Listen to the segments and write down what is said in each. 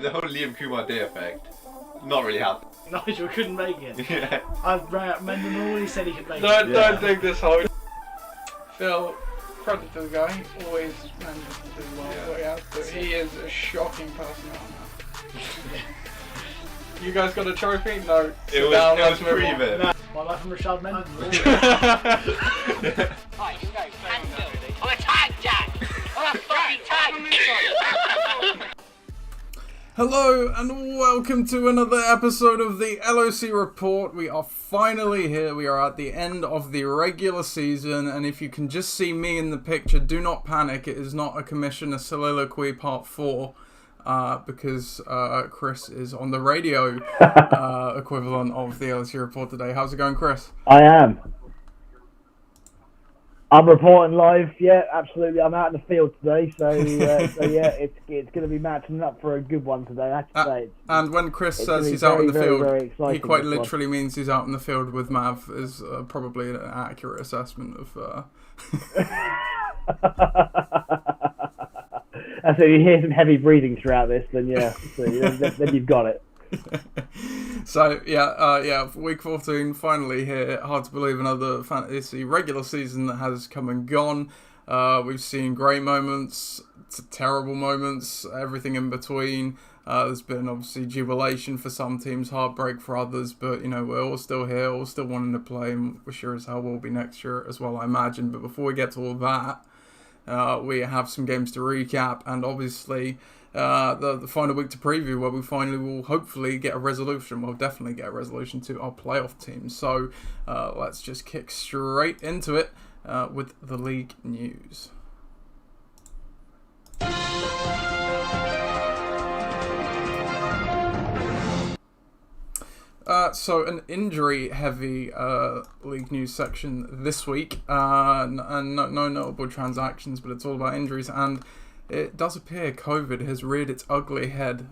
The whole Liam Kumar Day effect, not really happening. Nigel couldn't make it. Yeah. I rang up Mendon all, he said he could make it. Don't think this whole... Phil, credit to the guy, he always manages to do well what he has to. He is a shocking personality. You guys got a trophy? No. It was pre-vim. No. My life from Rashad Mendon. Right, you go. I'm a tag, Jack! I'm a fucking tag! Hello and welcome to another episode of the LOC Report. We are finally here. We are at the end of the regular season, and if you can just see me in the picture, do not panic. It is not a commissioner soliloquy part 4. Because Chris is on the radio equivalent of the LOC Report today. How's it going, Chris? I am. I'm reporting live. Yeah, absolutely. I'm out in the field today, so yeah, it's going to be matching up for a good one today. I have to say. And when Chris says he's out in the field, he quite literally means he's out in the field with Mav. Is probably an accurate assessment of. And so you hear some heavy breathing throughout this, then yeah, then you've got it. So yeah, week 14 finally here. Hard to believe another fantasy regular season that has come and gone. We've seen great moments, terrible moments, everything in between. There's been obviously jubilation for some teams, heartbreak for others, but you know, we're all still here, all still wanting to play, and we're sure as hell will be next year as well, I imagine. But before we get to all that, we have some games to recap, and obviously the final week to preview, where we finally will hopefully get a resolution. We'll definitely get a resolution to our playoff team. So let's just kick straight into it with the league news. So an injury-heavy league news section this week, and no notable transactions, but it's all about injuries, and it does appear COVID has reared its ugly head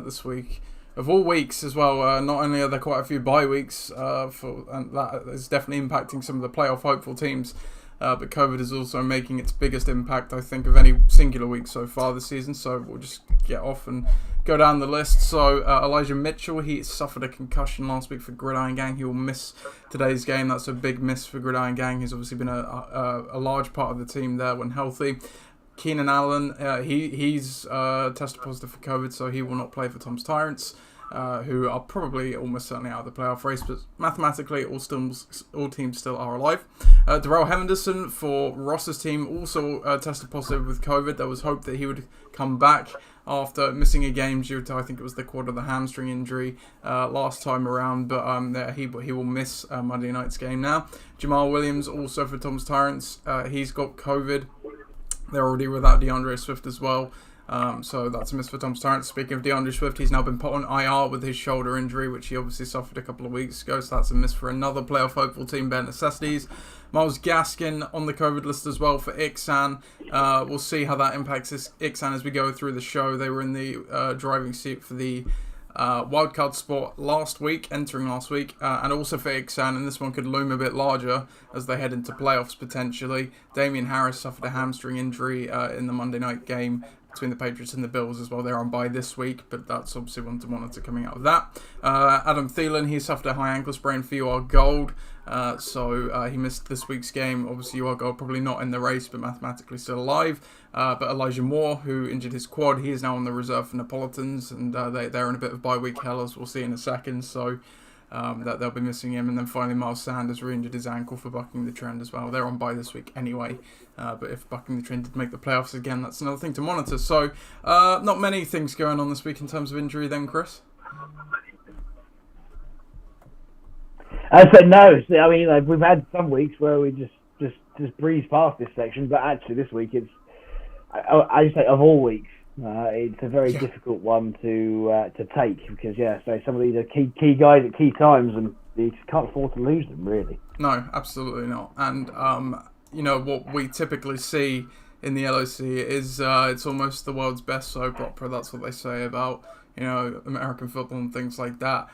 this week, of all weeks as well. Not only are there quite a few bye weeks, and that is definitely impacting some of the playoff hopeful teams, but COVID is also making its biggest impact, I think, of any singular week so far this season. So we'll just get off and go down the list. So Elijah Mitchell, he suffered a concussion last week for Gridiron Gang. He will miss today's game. That's a big miss for Gridiron Gang. He's obviously been a large part of the team there when healthy. Keenan Allen, he's tested positive for COVID, so he will not play for Tom's Tyrants, who are probably almost certainly out of the playoff race, but mathematically all teams still are alive. Darrell Henderson for Ross's team also tested positive with COVID. There was hope that he would come back after missing a game due to, I think it was the quad of the hamstring injury last time around, but he will miss Monday night's game now. Jamal Williams also for Tom's Tyrants, he's got COVID. They're already without DeAndre Swift as well. So that's a miss for Tom's Tyrants. Speaking of DeAndre Swift, he's now been put on IR with his shoulder injury, which he obviously suffered a couple of weeks ago. So that's a miss for another playoff hopeful team, Bare Necessities. Myles Gaskin on the COVID list as well for Ixan. We'll see how that impacts Ixan as we go through the show. They were in the driving seat for the wildcard spot entering last week, and also for Ixan, and this one could loom a bit larger as they head into playoffs potentially. Damian Harris suffered a hamstring injury in the Monday night game between the Patriots and the Bills as well. They're on bye this week, but that's obviously one to monitor coming out of that. Adam Thielen, he suffered a high ankle sprain for UR Gold, so he missed this week's game. Obviously UR Gold probably not in the race, but mathematically still alive. But Elijah Moore, who injured his quad, he is now on the reserve for Neapolitans, and they're in a bit of bye week hell, as we'll see in a second, so that they'll be missing him. And then finally Miles Sanders re-injured his ankle for bucking the trend as well. They're on bye this week anyway, but if bucking the trend did make the playoffs again, that's another thing to monitor. So not many things going on this week in terms of injury then, Chris? I said no. I mean, we've had some weeks where we just breeze past this section, but actually this week it's, I just say of all weeks, it's a very difficult one to take, because so some of these are key guys at key times, and you just can't afford to lose them, really. No, absolutely not. And you know what we typically see in the LOC is it's almost the world's best soap opera. That's what they say about, you know, American football and things like that.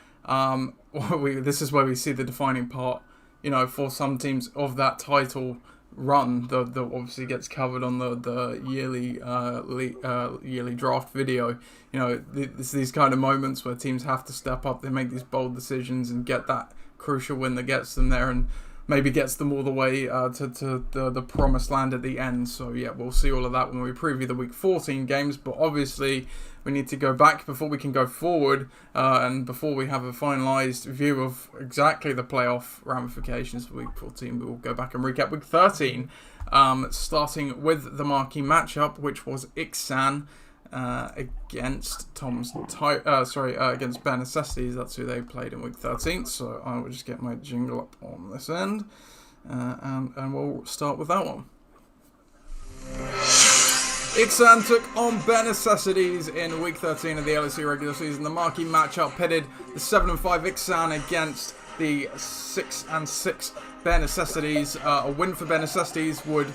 This is where we see the defining part, you know, for some teams of that title run that obviously gets covered on the yearly draft video. You know, it's these kind of moments where teams have to step up. They make these bold decisions and get that crucial win that gets them there and maybe gets them all the way to the promised land at the end. So yeah, we'll see all of that when we preview the Week 14 games. But obviously, we need to go back before we can go forward, and before we have a finalised view of exactly the playoff ramifications for Week 14, we will go back and recap Week 13, starting with the marquee matchup, which was Ixan against against Bare Necessities. That's who they played in Week 13. So I will just get my jingle up on this end, and we'll start with that one. Ixan took on Bare Necessities in Week 13 of the LOC regular season. The marquee matchup pitted the 7-5 Ixan against the 6-6 Bare Necessities. A win for Bare Necessities would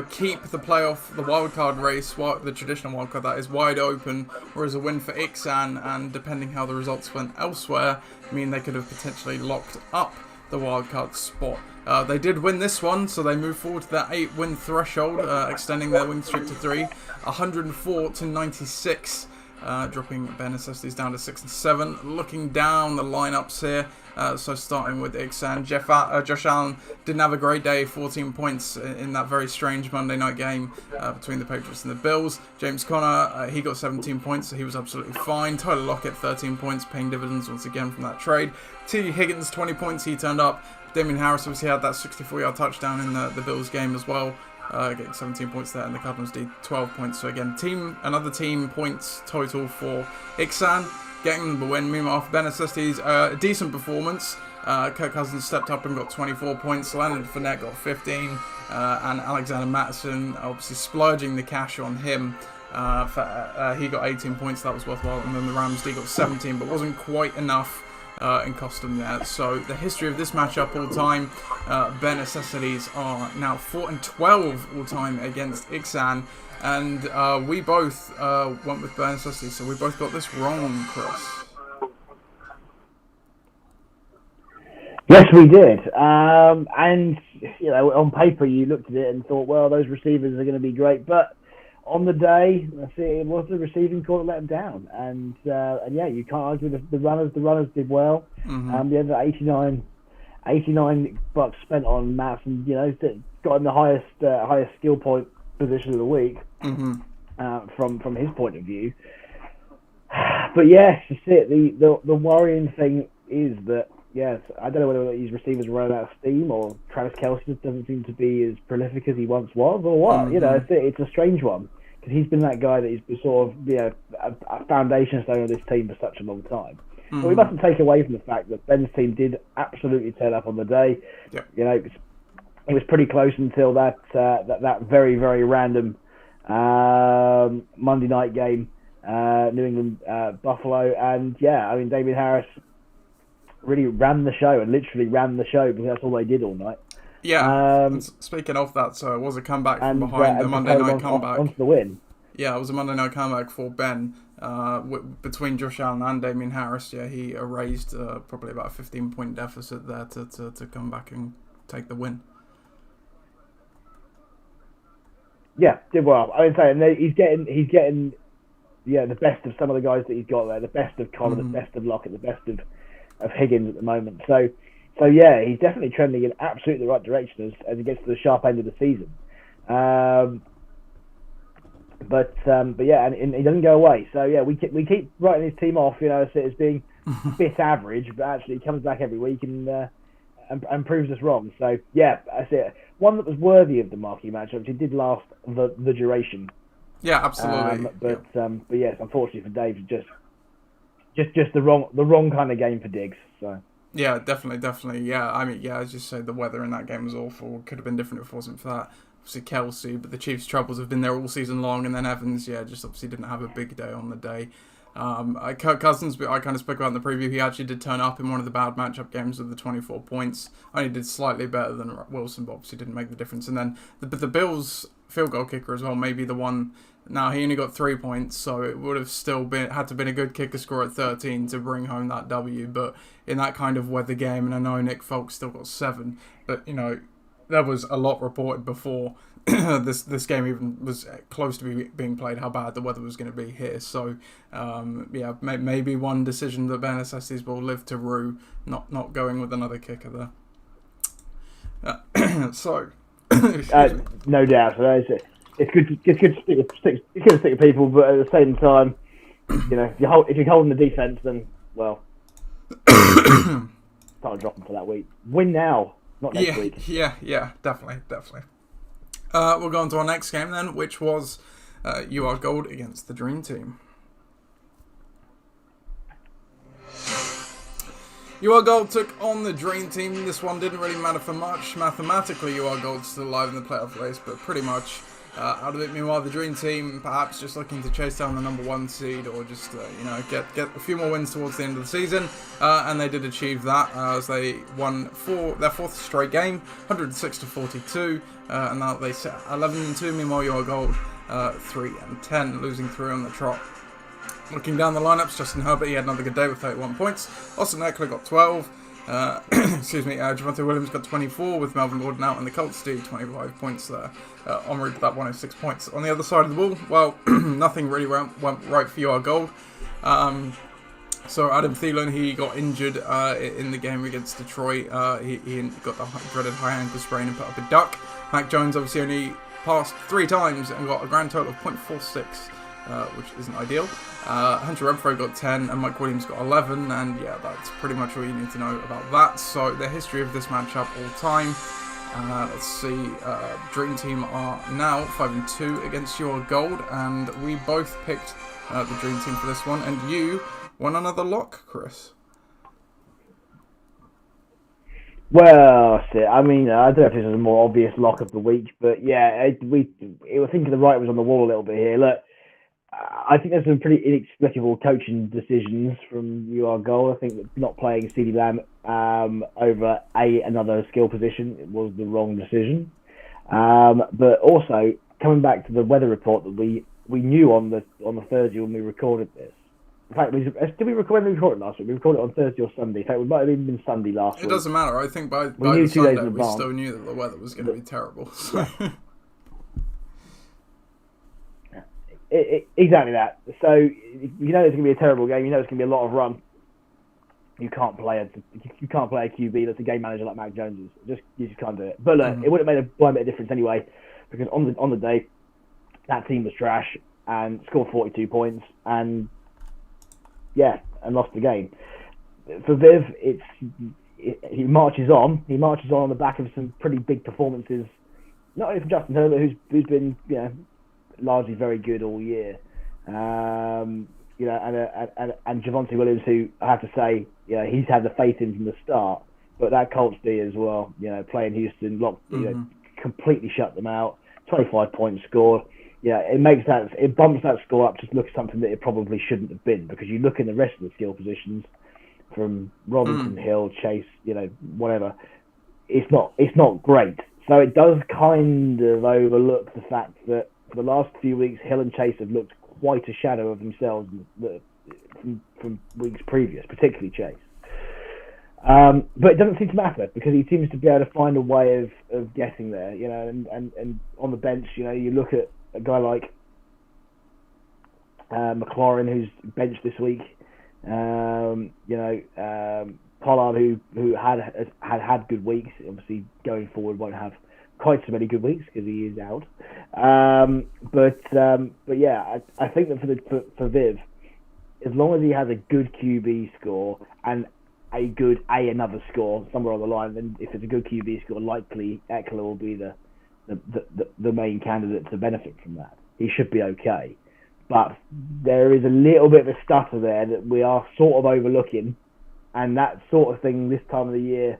keep the wildcard race, the traditional wildcard that is, wide open, whereas a win for Ixan, and depending how the results went elsewhere, mean they could have potentially locked up the wildcard spot. They did win this one, so they moved forward to that 8-win threshold, extending their win streak to 3, 104-96, dropping Bare Necessities down to 6-7. Looking down the lineups here, so starting with Ixan, Josh Allen didn't have a great day, 14 points in that very strange Monday night game between the Patriots and the Bills. James Conner, he got 17 points, so he was absolutely fine. Tyler Lockett, 13 points, paying dividends once again from that trade. T. Higgins, 20 points, he turned up. Damien Harris obviously had that 64-yard touchdown in the Bills game as well, getting 17 points there, and the Cardinals did 12 points. So again, another team points total for Ixan, getting the win. Meanwhile, for Bare Necessities, a decent performance. Kirk Cousins stepped up and got 24 points. Leonard Fournette got 15, and Alexander Mattison obviously splurging the cash on him. He got 18 points, that was worthwhile, and then the Rams got 17, but wasn't quite enough in cost them there. So the history of this matchup all time, Bare Necessities are now 4-12 all time against Ixan, and we both went with Bare Necessities, so we both got this wrong, Chris. Yes, we did. And you know, on paper you looked at it and thought, well, those receivers are going to be great, but on the day, it was the receiving corps that let them down, and yeah, you can't argue with the runners. The runners did well. Mm-hmm. The other 89 bucks spent on Mattson, you know, got in the highest skill point position of the week, mm-hmm. From his point of view. But yes, that's it. The worrying thing is that, yes, I don't know whether these receivers run out of steam or Travis Kelce doesn't seem to be as prolific as he once was, or what. Mm-hmm. You know, it's a strange one, because he's been that guy that he's been sort of, you know, a foundation stone of this team for such a long time. Mm-hmm. But we mustn't take away from the fact that Ben's team did absolutely turn up on the day. Yep. You know, it was pretty close until that very, very random Monday night game, New England Buffalo, and yeah, I mean, Damien Harris really ran the show, and literally ran the show, because that's all they did all night. Yeah, speaking of that, so it was a comeback from behind, the Monday night comeback. Onto the win. Yeah, it was a Monday night comeback for Ben, between Josh Allen and Damien Harris. Yeah, he erased probably about a 15-point deficit there to come back and take the win. Yeah, did well. I mean, he's getting the best of some of the guys that he's got there, the best of Conner, Mm-hmm. the best of Lockett, the best of Higgins at the moment. So yeah, he's definitely trending in absolutely the right direction as he gets to the sharp end of the season. But yeah, and he doesn't go away. So yeah, we keep writing his team off, you know, as being a bit average, but actually he comes back every week and proves us wrong. So yeah, that's it. One that was worthy of the marquee matchup. It did last the duration. Yeah, absolutely. But yes, unfortunately for Dave, just the wrong kind of game for Diggs. So. Yeah, definitely. Yeah, I mean, yeah, as you say, the weather in that game was awful. Could have been different if it wasn't for that. Obviously, Kelce, but the Chiefs' troubles have been there all season long, and then Evans, yeah, just obviously didn't have a big day on the day. Kirk Cousins, I kind of spoke about in the preview, he actually did turn up in one of the bad matchup games with the 24 points. Only did slightly better than Wilson, but obviously didn't make the difference. And then the Bills' field goal kicker as well, maybe the one. Now, he only got 3 points, so it would have still had to been a good kicker score at 13 to bring home that W. But in that kind of weather game, and I know Nick Folk still got 7, but, you know, there was a lot reported before this game even was close to being played, how bad the weather was going to be here. So, maybe one decision that Ben Necessities will live to rue, not going with another kicker there. No doubt. It's good to stick with people, but at the same time, if you're holding the defense, then time to drop them for that week. Win now, not next week. Yeah, definitely. We'll go on to our next game then, which was UR Gold against the Dream Team. UR Gold took on the Dream Team. This one didn't really matter for much. Mathematically, UR Gold's still alive in the playoff race, but pretty much out of it. Meanwhile, the Dream Team perhaps just looking to chase down the number 1 seed, or just get a few more wins towards the end of the season, and they did achieve that as they won their 4th straight game, 106-42, and now they sit 11-2. Meanwhile, UR Gold 3-10, losing 3 on the trot. Looking down the lineups, Justin Herbert, he had another good day with 31 points. Austin Eckler got 12. Javonte Williams got 24 with Melvin Gordon out, and the Colts do 25 points there, en route to that 106 points. On the other side of the ball, well, nothing really went right for UR Gold. So Adam Thielen, he got injured in the game against Detroit. He got the dreaded high ankle sprain and put up a duck. Mac Jones obviously only passed 3 times and got a grand total of 0.46, which isn't ideal. Hunter Renfrow got 10 and Mike Williams got 11, and yeah, that's pretty much all you need to know about that. So the history of this matchup all time. Let's see, Dream Team are now 5-2 against UR Gold, and we both picked the Dream Team for this one, and you won another lock, Chris. Well, I mean, I don't know if this is a more obvious lock of the week, but yeah, I think the writing was on the wall a little bit here. Look, I think there's some pretty inexplicable coaching decisions from UR Gold. I think that not playing CeeDee Lamb over another skill position was the wrong decision. But also, coming back to the weather report that we knew on the Thursday when we recorded this. In fact, did we record when we recorded last week? We recorded it on Thursday or Sunday. In fact, it might have even been Sunday last week. It doesn't matter. I think by the Sunday we still knew that the weather was going to be terrible. So. Exactly that. So you know it's going to be a terrible game. You know it's going to be a lot of run. You can't play a QB that's a game manager like Mac Jones is. You just can't do it. But look, it would have made a blind bit of difference anyway, because on the day that team was trash and scored 42 points and lost the game. For Viv, he marches on. He marches on the back of some pretty big performances. Not only from Justin Herbert, who's been largely very good all year, and Javonte Williams, who I have to say, he's had the faith in from the start. But that Colts D as well, playing Houston, completely shut them out. 25 points scored. It bumps that score up. Just looks something that it probably shouldn't have been, because you look in the rest of the skill positions from Robinson, Hill, Chase, whatever. It's not great. So it does kind of overlook the fact that for the last few weeks, Hill and Chase have looked quite a shadow of themselves from weeks previous, particularly Chase. But it doesn't seem to matter, because he seems to be able to find a way of getting there, and on the bench, you look at a guy like McLaurin, who's benched this week, Pollard, who had good weeks, obviously going forward won't have quite so many good weeks because he is out. But yeah, I think that for Viv, as long as he has a good QB score and a good another score somewhere on the line, then if it's a good QB score, likely Eckler will be the main candidate to benefit from that. He should be okay. But there is a little bit of a stutter there that we are sort of overlooking, and that sort of thing this time of the year,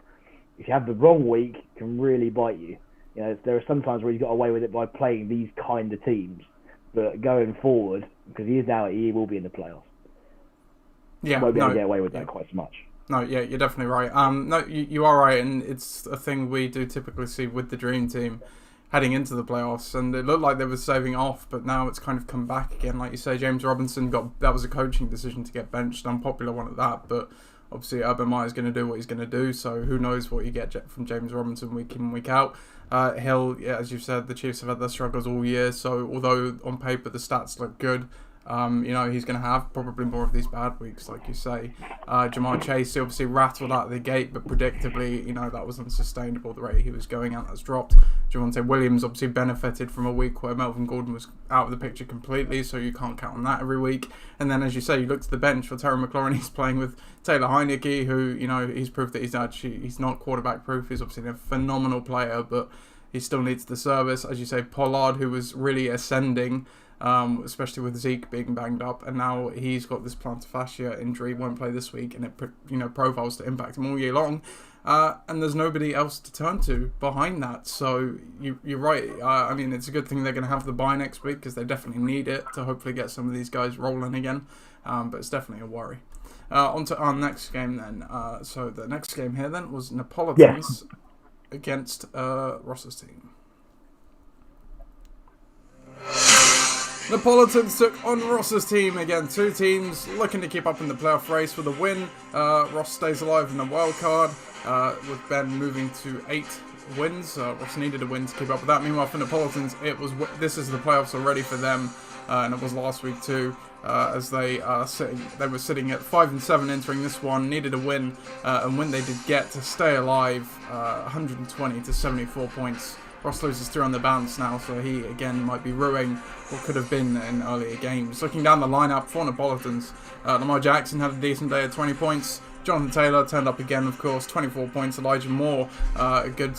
if you have the wrong week, can really bite you. There are some times where he's got away with it by playing these kind of teams, but going forward, because he will be in the playoffs. Yeah, won't be able to get away with that quite so much. No, yeah, you're definitely right. No, you are right, and it's a thing we do typically see with the Dream Team heading into the playoffs, and it looked like they were saving off, but now it's kind of come back again. Like you say, James Robinson that was a coaching decision to get benched, unpopular one at that, but obviously Urban Meyer's going to do what he's going to do, so who knows what you get from James Robinson week in, week out. Hill, yeah, as you've said, the Chiefs have had their struggles all year, so although on paper the stats look good, he's going to have probably more of these bad weeks, like you say. Jamar Chase obviously rattled out of the gate, but predictably, that was unsustainable. The rate he was going at has dropped. Javonte Williams obviously benefited from a week where Melvin Gordon was out of the picture completely, so you can't count on that every week. And then, as you say, you look to the bench for Terry McLaurin. He's playing with Taylor Heineke, who, he's proved that he's not quarterback proof. He's obviously a phenomenal player, but he still needs the service. As you say, Pollard, who was really ascending, especially with Zeke being banged up, and now he's got this plantar fascia injury, won't play this week, and it profiles to impact him all year long. And there's nobody else to turn to behind that. So you're right. It's a good thing they're going to have the bye next week, because they definitely need it to hopefully get some of these guys rolling again. But it's definitely a worry. On to our next game then. So the next game here then was Neapolitans against Ross's team. Neapolitans took on Ross's team again. Two teams looking to keep up in the playoff race with a win. Ross stays alive in the wild card, with Ben moving to 8 wins. Ross needed a win to keep up with that. Meanwhile, for Neapolitans, this is the playoffs already for them, and it was last week too. As they were sitting at 5-7 entering this one, needed a win, and when they did get to stay alive, 120 to 74 points. Ross loses 3 on the bounce now, so he again might be ruining what could have been in earlier games. Looking down the lineup for Neapolitans, Lamar Jackson had a decent day at 20 points. Jonathan Taylor turned up again, of course, 24 points. Elijah Moore, a good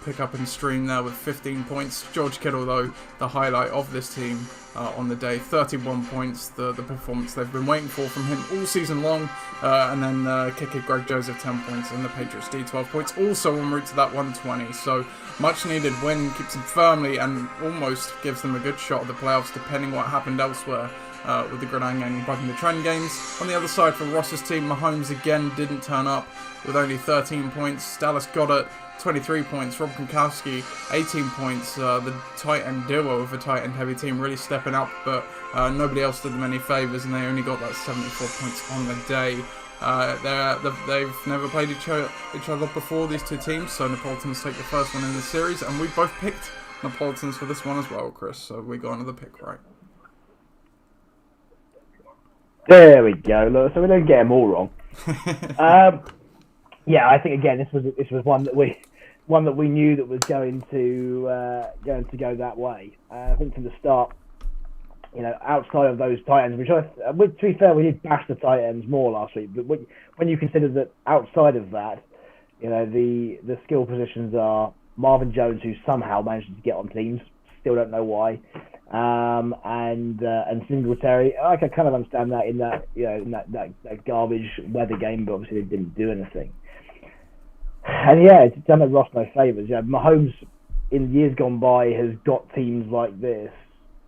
pick-up and stream there with 15 points. George Kittle, though, the highlight of this team on the day, 31 points, the performance they've been waiting for from him all season long. And then kicker Greg Joseph, 10 points, and the Patriots D, 12 points, also en route to that 120. So much needed win, keeps them firmly and almost gives them a good shot at the playoffs, depending what happened elsewhere. With the Gridiron Gang bucking the trend games. On the other side for Ross's team, Mahomes again didn't turn up with only 13 points. Dallas Goedert, 23 points. Rob Gronkowski, 18 points. The tight end duo of a tight end heavy team really stepping up, but nobody else did them any favours, and they only got that 74 points on the day. They've never played each other before, these two teams, so Neapolitans take the first one in the series, and we both picked Neapolitans for this one as well, Chris, so we got another pick right. There we go. Look, so we don't get them all wrong. I think again this was one that we knew that was going to go that way. I think from the start, outside of those tight ends, which to be fair, we did bash the tight ends more last week. But when you consider that outside of that, the skill positions are Marvin Jones, who somehow managed to get on teams, still don't know why. And Singletary, I can kind of understand that in that garbage weather game, but obviously they didn't do anything. And it's done Ross no favours. Mahomes in years gone by has got teams like this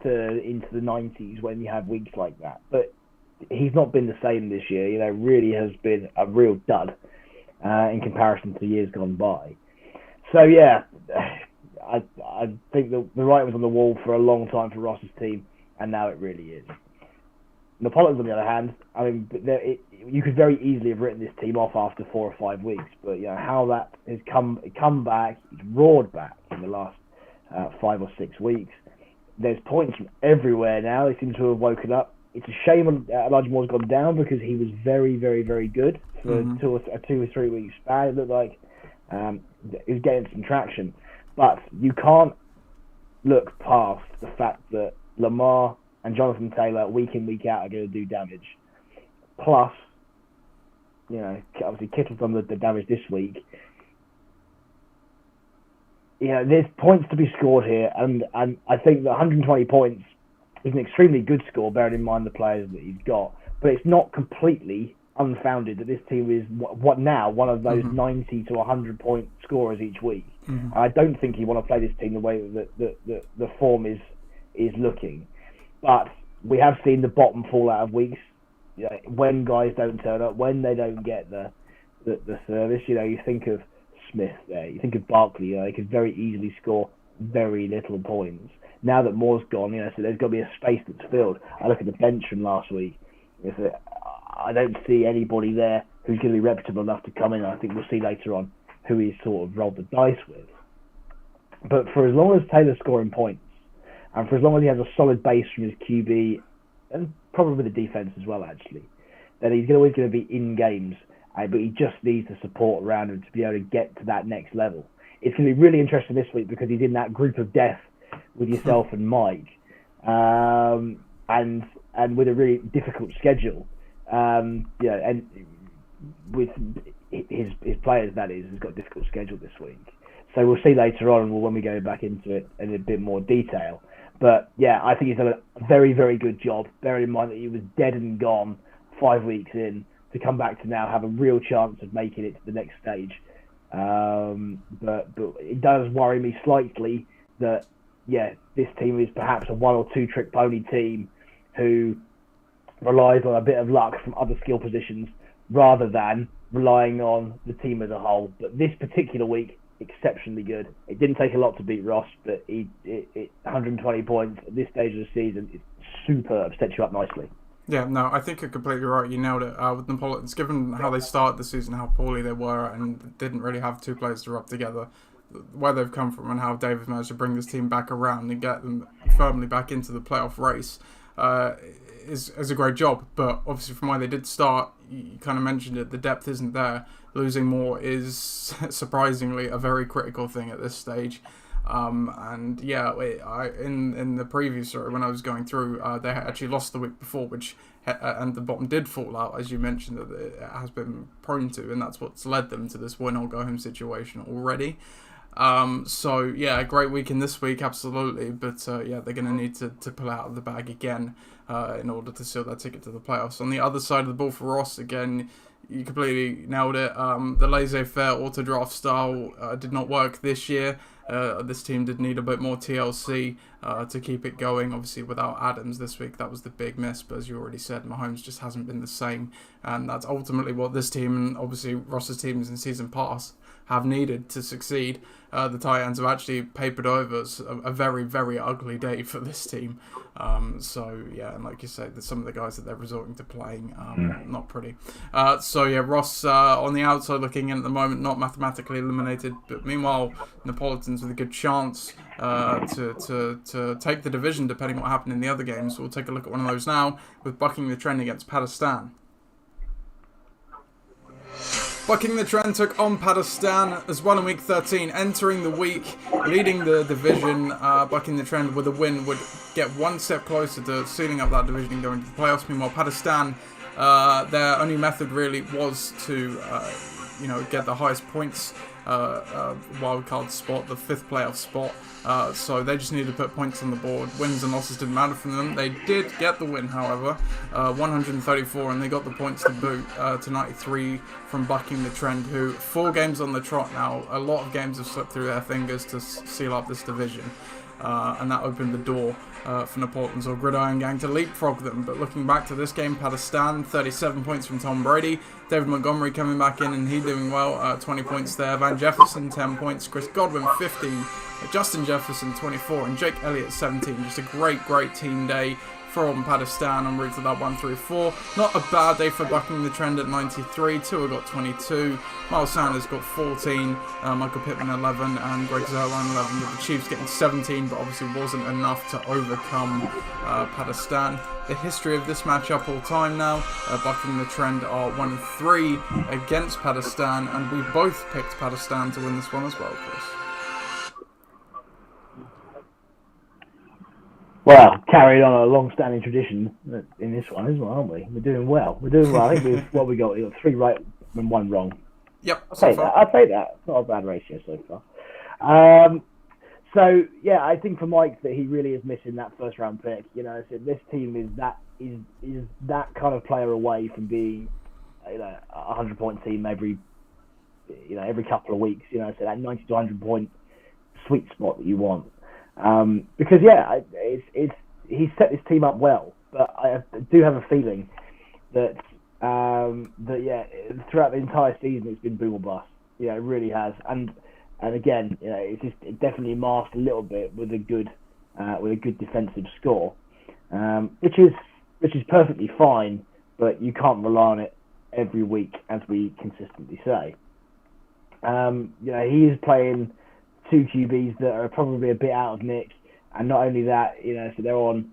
into the 90s when you have weeks like that, but he's not been the same this year. Really has been a real dud in comparison to years gone by. So I think the writing was on the wall for a long time for Ross's team, and now it really is. Neapolitans, on the other hand, you could very easily have written this team off after 4 or 5 weeks, but how that has come back, it's roared back in the last 5 or 6 weeks. There's points from everywhere now. They seem to have woken up. It's a shame Elijah Moore's gone down, because he was very, very, very good for a 2 or 3 week span. It looked like he was getting some traction. But you can't look past the fact that Lamar and Jonathan Taylor, week in, week out, are going to do damage. Plus, obviously Kittle's done the damage this week. There's points to be scored here, and I think that 120 points is an extremely good score, bearing in mind the players that he's got. But it's not completely unfounded that this team is one of those 90 to 100 point scorers each week. I don't think you want to play this team the way that the form is looking. But we have seen the bottom fall out of weeks, when guys don't turn up, when they don't get the service. You think of Smith there, you think of Barkley. They could very easily score very little points. Now that Moore's gone, so there's got to be a space that's filled. I look at the bench from last week. I don't see anybody there who's going to be reputable enough to come in. I think we'll see later on who he's sort of rolled the dice with. But for as long as Taylor's scoring points, and for as long as he has a solid base from his QB, and probably the defense as well, actually, then he's always going to be in games. But he just needs the support around him to be able to get to that next level. It's going to be really interesting this week because he's in that group of death with yourself and Mike, and with a really difficult schedule. And with his players, that is, has got a difficult schedule this week. So we'll see later on when we go back into it in a bit more detail. But yeah, I think he's done a very, very good job, bearing in mind that he was dead and gone 5 weeks in, to come back to now have a real chance of making it to the next stage. But it does worry me slightly that, this team is perhaps a 1 or 2 trick pony team who relies on a bit of luck from other skill positions rather than relying on the team as a whole. But this particular week, exceptionally good. It didn't take a lot to beat Ross, but 120 points at this stage of the season is superb, sets you up nicely. Yeah, no, I think you're completely right. You nailed it with Napolitans. Given how they started the season, how poorly they were, and didn't really have 2 players to rub together, where they've come from and how David managed to bring this team back around and get them firmly back into the playoff race is a great job. But obviously from where they did start, you kind of mentioned it, the depth isn't there. Losing more is surprisingly a very critical thing at this stage. And yeah, in the preview story when I was going through, they actually lost the week before, which and the bottom did fall out, as you mentioned, that it has been prone to, and that's what's led them to this win or go home situation already. So yeah, a great weekend this week, absolutely, but they're going to need to pull out of the bag again in order to seal that ticket to the playoffs. On the other side of the ball for Ross, again, you completely nailed it. The laissez-faire auto-draft style did not work this year. This team did need a bit more TLC to keep it going. Obviously, without Adams this week, that was the big miss. But as you already said, Mahomes just hasn't been the same. And that's ultimately what this team, and obviously Ross's teams in season past, have needed to succeed. The Titans have actually papered over a very, very ugly day for this team. So, yeah, and like you say, some of the guys that they're resorting to playing, not pretty. So, yeah, Ross on the outside looking in at the moment, not mathematically eliminated. But meanwhile, Napolitans with a good chance to take the division, depending on what happened in the other games. So we'll take a look at one of those now with bucking the trend against Pakistan. Bucking the trend took on Pakistan as well in Week 13, entering the week, leading the division. Bucking the trend with a win would get one step closer to sealing up that division and going to the playoffs. Meanwhile, Pakistan, their only method really was to, get the highest points wildcard spot, the 5th playoff spot. So they just needed to put points on the board. Wins and losses didn't matter for them. They did get the win, however, 134, and they got the points to boot to 93 from bucking the trend, who 4 games on the trot now. A lot of games have slipped through their fingers to seal up this division. And that opened the door for Napolitans or Gridiron Gang to leapfrog them. But looking back to this game, Pakistan, 37 points from Tom Brady. David Montgomery coming back in and he doing well, 20 points there. Van Jefferson, 10 points. Chris Godwin, 15. Justin Jefferson, 24. And Jake Elliott, 17. Just a great, great team day from Pakistan en route to that 1-3-4. Not a bad day for bucking the trend at 93. Tua got 22. Miles Sanders got 14. Michael Pittman 11. And Greg Zuerlein 11. With the Chiefs getting 17, but obviously wasn't enough to overcome Pakistan. The history of this matchup all time now. Bucking the trend are 1-3 against Pakistan, and we both picked Pakistan to win this one as well, Chris. Well, carried on a long-standing tradition in this one as well, aren't we? We're doing well. I think we got 3 right and 1 wrong. Yep. I'll take that. It's not a bad ratio so far. So yeah, I think for Mike that he really is missing that first-round pick. I said this team is that kind of player away from being, a 100-point team every couple of weeks. I said that 90 to 100-point sweet spot that you want. Because he's set this team up well, but I do have a feeling that throughout the entire season it's been boom or bust. It really has, and again, it definitely masked a little bit with a good defensive score, which is perfectly fine, but you can't rely on it every week, as we consistently say. He is playing two QBs that are probably a bit out of nick, and not only that, so they're on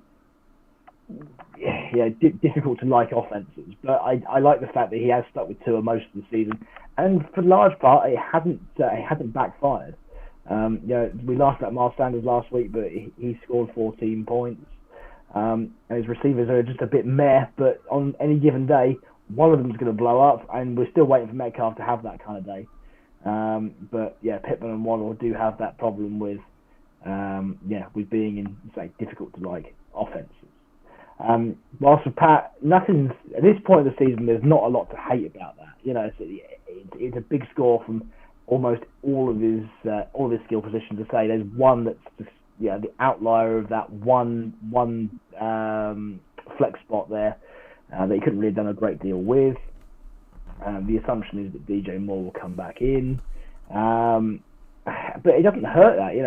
difficult to like offenses. But I like the fact that he has stuck with Tua most of the season, and for the large part, it hasn't backfired. We laughed at Miles Sanders last week, but he scored 14 points. And his receivers are just a bit meh, but on any given day, one of them is going to blow up, and we're still waiting for Metcalf to have that kind of day. But Pittman and Waddle do have that problem with being in, say, difficult to like offenses. Whilst for Pat, nothing's at this point of the season. There's not a lot to hate about that. It's a big score from almost all of his skill positions. To say there's one that's just the outlier of that one flex spot there that he couldn't really have done a great deal with. The assumption is that DJ Moore will come back in, but it doesn't hurt that it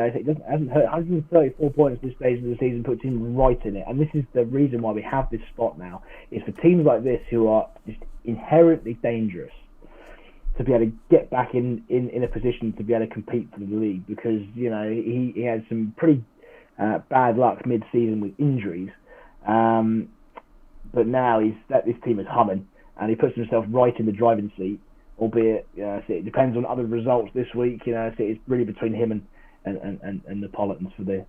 hasn't hurt. 134 points at this stage of the season puts him right in it, and this is the reason why we have this spot now. Is for teams like this who are just inherently dangerous to be able to get back in a position to be able to compete for the league, because he had some pretty bad luck mid-season with injuries, but now this team is humming, and he puts himself right in the driving seat. Albeit, it depends on other results this week. It's really between him and the Napolitans for that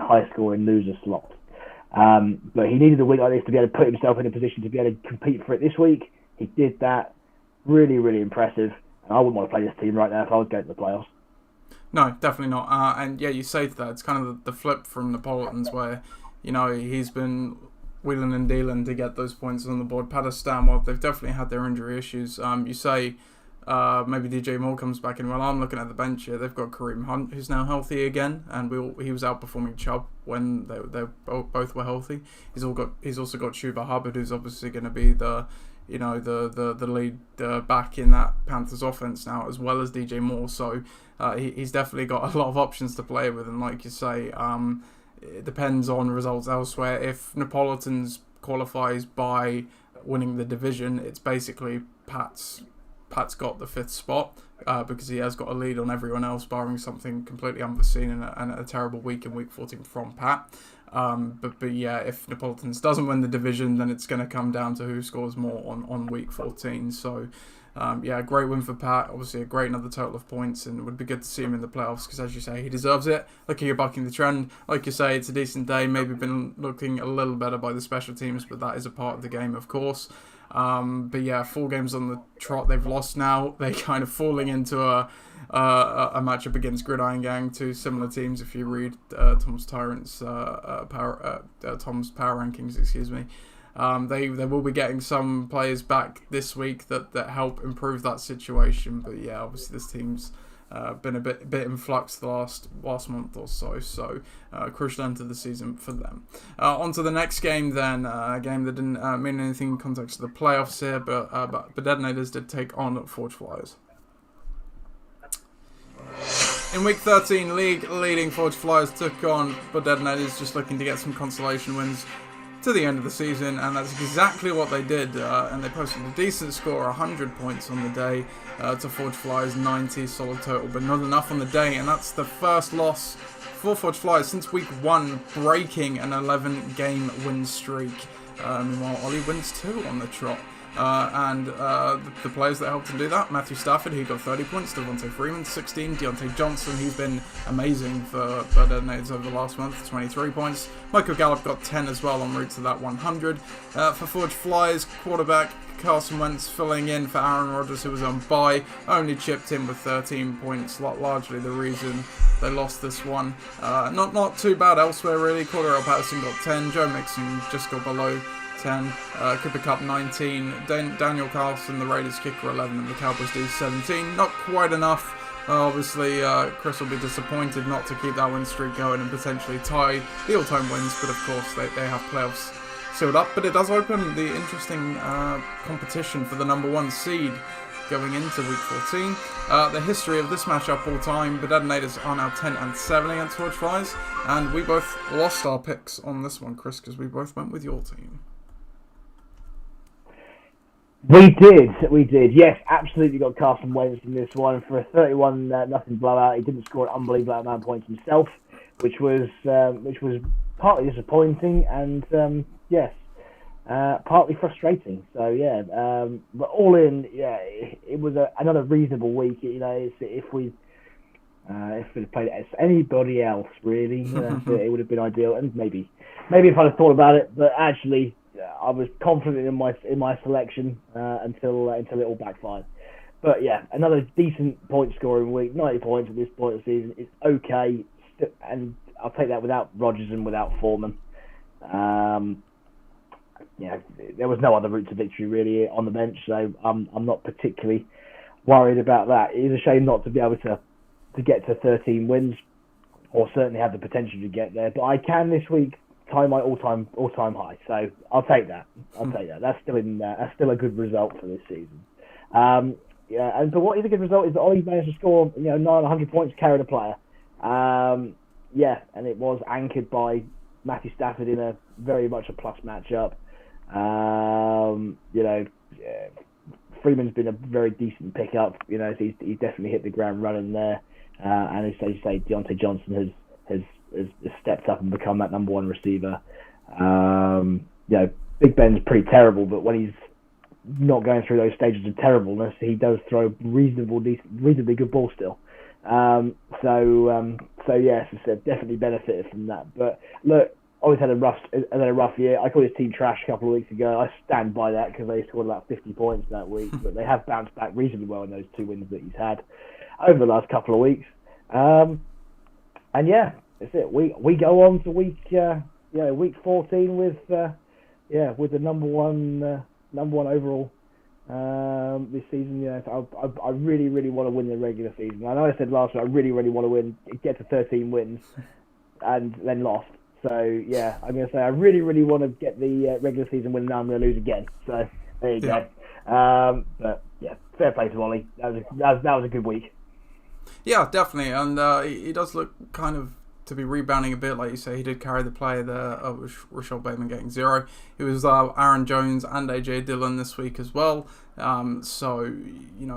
high scoring loser slot. But he needed a week like this to be able to put himself in a position to be able to compete for it this week. He did that. Really, really impressive. And I wouldn't want to play this team right now if I was going to the playoffs. No, definitely not. And you say that it's kind of the flip from Napolitans, where he's been wheeling and dealing to get those points on the board. Patterson, well, they've definitely had their injury issues. You say maybe DJ Moore comes back in. Well, I'm looking at the bench here. They've got Kareem Hunt, who's now healthy again, and he was outperforming Chubb when they both were healthy. He's also got Chuba Hubbard, who's obviously going to be the lead back in that Panthers offense now, as well as DJ Moore. So he's definitely got a lot of options to play with, and like you say, it depends on results elsewhere. If Napolitans qualifies by winning the division, it's basically Pat's got the 5th spot because he has got a lead on everyone else, barring something completely unforeseen and a terrible week in week 14 from Pat. But if Napolitans doesn't win the division, then it's going to come down to who scores more on week 14. So a great win for Pat. Obviously a great another total of points, and it would be good to see him in the playoffs because, as you say, he deserves it. Look, you're bucking the trend. Like you say, it's a decent day. Maybe been looking a little better by the special teams, but that is a part of the game, of course. 4 games on the trot they've lost now. They're kind of falling into a matchup against Gridiron Gang, two similar teams. If you read Tom's power rankings, excuse me. They will be getting some players back this week that help improve that situation. But obviously this team's been a bit in flux the last month or so. So crucial end to the season for them. On to the next game then. A game that didn't mean anything in context of the playoffs here, but the Detonators did take on Forge Flyers. In week 13, league leading Forge Flyers took on the Detonators, just looking to get some consolation wins to the end of the season, and that's exactly what they did, and they posted a decent score, 100 points on the day, to Forge Flyers 90 solid total, but not enough on the day, and that's the first loss for Forge Flyers since week 1, breaking an 11-game win streak. Meanwhile, Ollie wins 2 on the trot. The players that helped him do that: Matthew Stafford, he got 30 points, Devontae Freeman 16, Deontay Johnson, he's been amazing for Detonators over the last month, 23 points, Michael Gallup got 10 as well, en route to that 100. For Forge Flyers, quarterback Carson Wentz filling in for Aaron Rodgers, who was on bye, only chipped in with 13 points, largely the reason they lost this one. Not too bad elsewhere really. Cordero Patterson got 10, Joe Mixon just got below 10, Cooper Kupp 19, Daniel Carlson, the Raiders kicker 11, and the Cowboys D 17. Not quite enough. Obviously, Chris will be disappointed not to keep that win streak going and potentially tie the all-time wins, but of course they have playoffs sealed up. But it does open the interesting competition for the number 1 seed going into week 14. The history of this matchup all time, the Detonators are now 10-7 against Forge Flyers, and we both lost our picks on this one, Chris, because we both went with your team. We did. Yes, absolutely got Carson Wentz in this one for a 31-0 blowout. He didn't score an unbelievable amount of points himself, which was partly disappointing and yes, partly frustrating. So yeah, but all in, yeah, it was another reasonable week. You know, if we'd played anybody else, really, it would have been ideal. And maybe if I'd have thought about it, but actually, I was confident in my selection until it all backfired. But yeah, another decent point scoring week. 90 points at this point of the season is okay, and I'll take that without Rodgers and without Foreman. Yeah, there was no other route to victory really on the bench, so I'm not particularly worried about that. It is a shame not to be able to get to 13 wins, or certainly have the potential to get there. But I can this week tie my all-time high, so I'll take that. That's still a good result for this season. Yeah, but what is a good result is that Ollie managed to score 900 points, carried a player. Yeah, and it was anchored by Matthew Stafford in a very much a plus matchup. Freeman's been a very decent pickup. You know, he's definitely hit the ground running there. And as you say, Deontay Johnson has stepped up and become that number one receiver. Big Ben's pretty terrible, but when he's not going through those stages of terribleness, he does throw reasonably good ball still. So yes, it's definitely benefited from that. But look, always had a rough year. I called his team trash a couple of weeks ago. I stand by that because they scored about 50 points that week, but they have bounced back reasonably well in those 2 wins that he's had over the last couple of weeks. And yeah, that's it. We go on to week 14 with the number one overall this season. Yeah, I really want to win the regular season. I know I said last week I really want to get to 13 wins, and then lost. So yeah, I'm gonna say I really want to get the regular season win. Now I'm gonna lose again. So there you go. But yeah, fair play to Ollie. That was a good week. Yeah, definitely, and he does look kind of to be rebounding a bit, like you say. He did carry the play there with Rashad Bateman getting 0. It was Aaron Jones and AJ Dillon this week as well. So,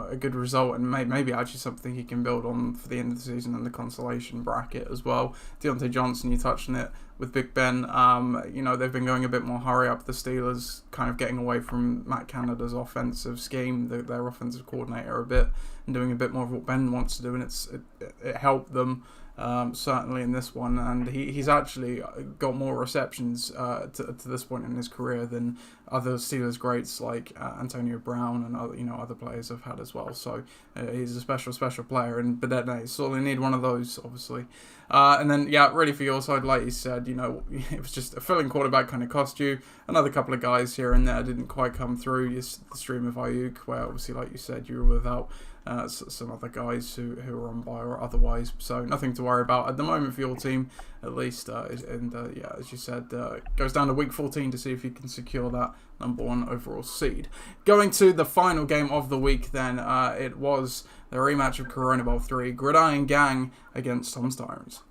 a good result, and maybe actually something he can build on for the end of the season in the consolation bracket as well. Deontay Johnson, you touched on it with Big Ben. They've been going a bit more hurry up, the Steelers, kind of getting away from Matt Canada's offensive scheme, their offensive coordinator a bit, and doing a bit more of what Ben wants to do, and it helped them. Certainly in this one, and he's actually got more receptions to this point in his career than other Steelers greats like Antonio Brown and other players have had as well. So he's a special player, but they sorely need one of those, obviously. And then really for your side, like you said, it was just a filling quarterback kind of cost you. Another couple of guys here and there didn't quite come through. Just the stream of Ayuk, where obviously, like you said, you were without some other guys who were on bye or otherwise, so nothing to worry about at the moment for your team, at least. As you said, goes down to week 14 to see if you can secure that number 1 overall seed. Going to the final game of the week, then it was the rematch of Corona Bowl 3, Gridiron Gang against Tom's Tyrants.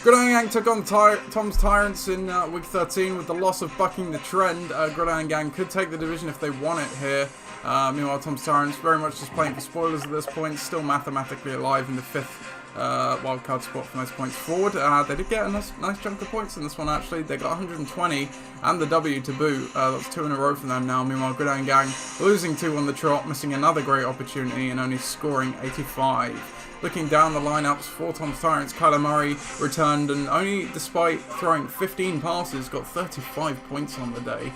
Gridiron Gang took on Tom's Tyrants in week 13 with the loss of bucking the trend. Gridiron Gang could take the division if they won it here. Meanwhile, Tom's Tyrants very much just playing for spoilers at this point, still mathematically alive in the 5th wildcard spot for most points forward. They did get a nice chunk of points in this one, actually. They got 120 and the W to boot. That's 2 in a row for them now. Meanwhile, Gridiron Gang losing 2 on the trot, missing another great opportunity and only scoring 85. Looking down the lineups for Tom's Tyrants, Kyler Murray returned and only, despite throwing 15 passes, got 35 points on the day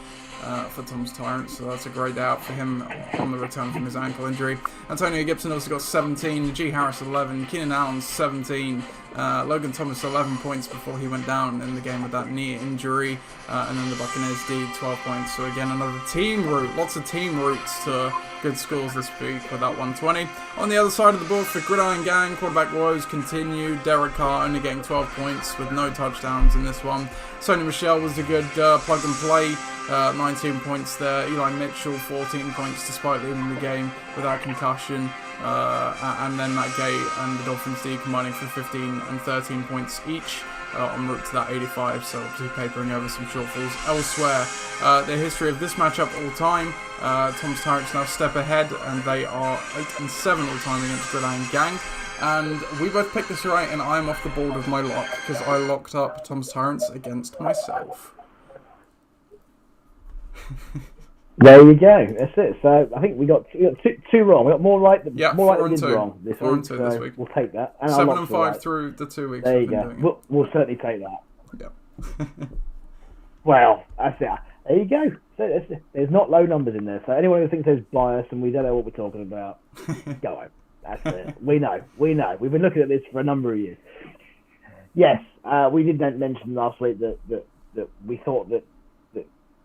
for Tom's Tyrants. So that's a great day out for him on the return from his ankle injury. Antonio Gibson also got 17, Najee Harris 11, Keenan Allen 17, Logan Thomas 11 points before he went down in the game with that knee injury, and then the Buccaneers D 12 points. So again, another team route, lots of team routes to good scores this week with that 120. On the other side of the board for Gridiron Gang, quarterback woes continued. Derek Carr only getting 12 points with no touchdowns in this one. Sony Michel was a good plug and play, 19 points there. Eli Mitchell 14 points despite leaving the game without concussion. and then Matt Gay and the Dolphins D combining for 15 and 13 points each. En route to that 85, so obviously papering over some shortfalls. Elsewhere, the history of this matchup all time, Tom's Tyrants now step ahead, and they are 8-7 all time against Gridiron Gang. And we both picked this right, and I'm off the board with my lock, because I locked up Tom's Tyrants against myself. There you go. That's it. So I think we got two wrong. We got more right than we did wrong this week. So we'll take that. And 7 and 5 through the 2 weeks. There you go. We'll certainly take that. Yep. Well, that's it. There you go. So there's not low numbers in there. So anyone who thinks there's bias and we don't know what we're talking about, go on. That's it. We know. We've been looking at this for a number of years. Yes, we did mention last week that we thought that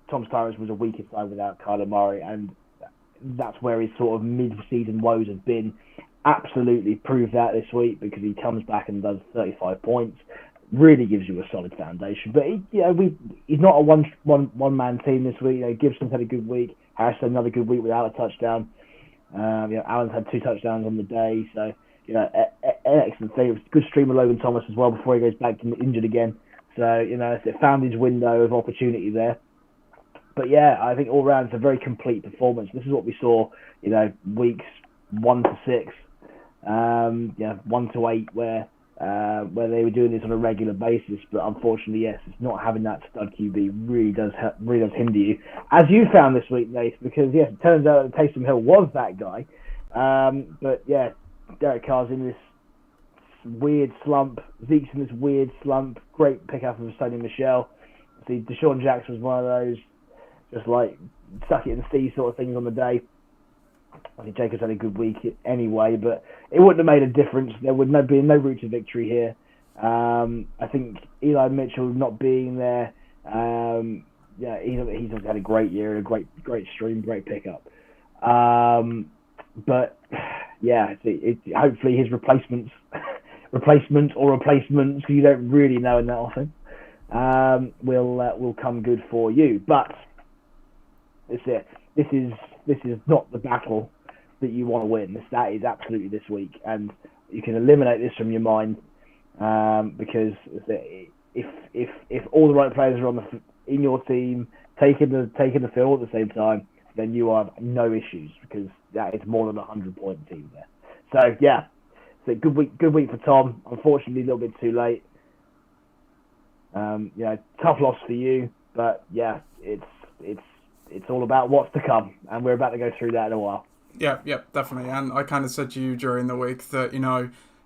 Tom's Tyrants was a weaker side without Kyler Murray, and that's where his sort of mid-season woes have been. Absolutely proved that this week, because he comes back and does 35 points. Really gives you a solid foundation. But he's not a one-man team this week. Gibson's had a good week. Harris had another good week without a touchdown. Allen's had 2 touchdowns on the day. So excellent thing. It was a good stream of Logan Thomas as well before he goes back to injured again. So it found his window of opportunity there. But yeah, I think all round it's a very complete performance. This is what we saw, weeks 1 to 6, 1 to 8, where they were doing this on a regular basis. But unfortunately, yes, it's not having that stud QB really does hinder you, as you found this week, Nate. Because yes, it turns out that Taysom Hill was that guy. But yeah, Derek Carr's in this weird slump. Zeke's in this weird slump. Great pickup of Sony Michel. See, Deshaun Jackson was one of those, just like suck it and see sort of things on the day. I think Jacobs had a good week anyway, but it wouldn't have made a difference. There would be no route to victory here. I think Eli Mitchell not being there, he's had a great year, a great stream, great pickup. But yeah, hopefully his replacements, because you don't really know in that often, will come good for you. But it's it. This is not the battle that you want to win. That is absolutely this week, and you can eliminate this from your mind, because if all the right players are in your team taking the field at the same time, then you have no issues, because that is more than 100-point team there. So yeah, so good week for Tom. Unfortunately, a little bit too late. Tough loss for you, but yeah, it's all about what's to come, and we're about to go through that in a while. Yeah, definitely. And I kind of said to you during the week that,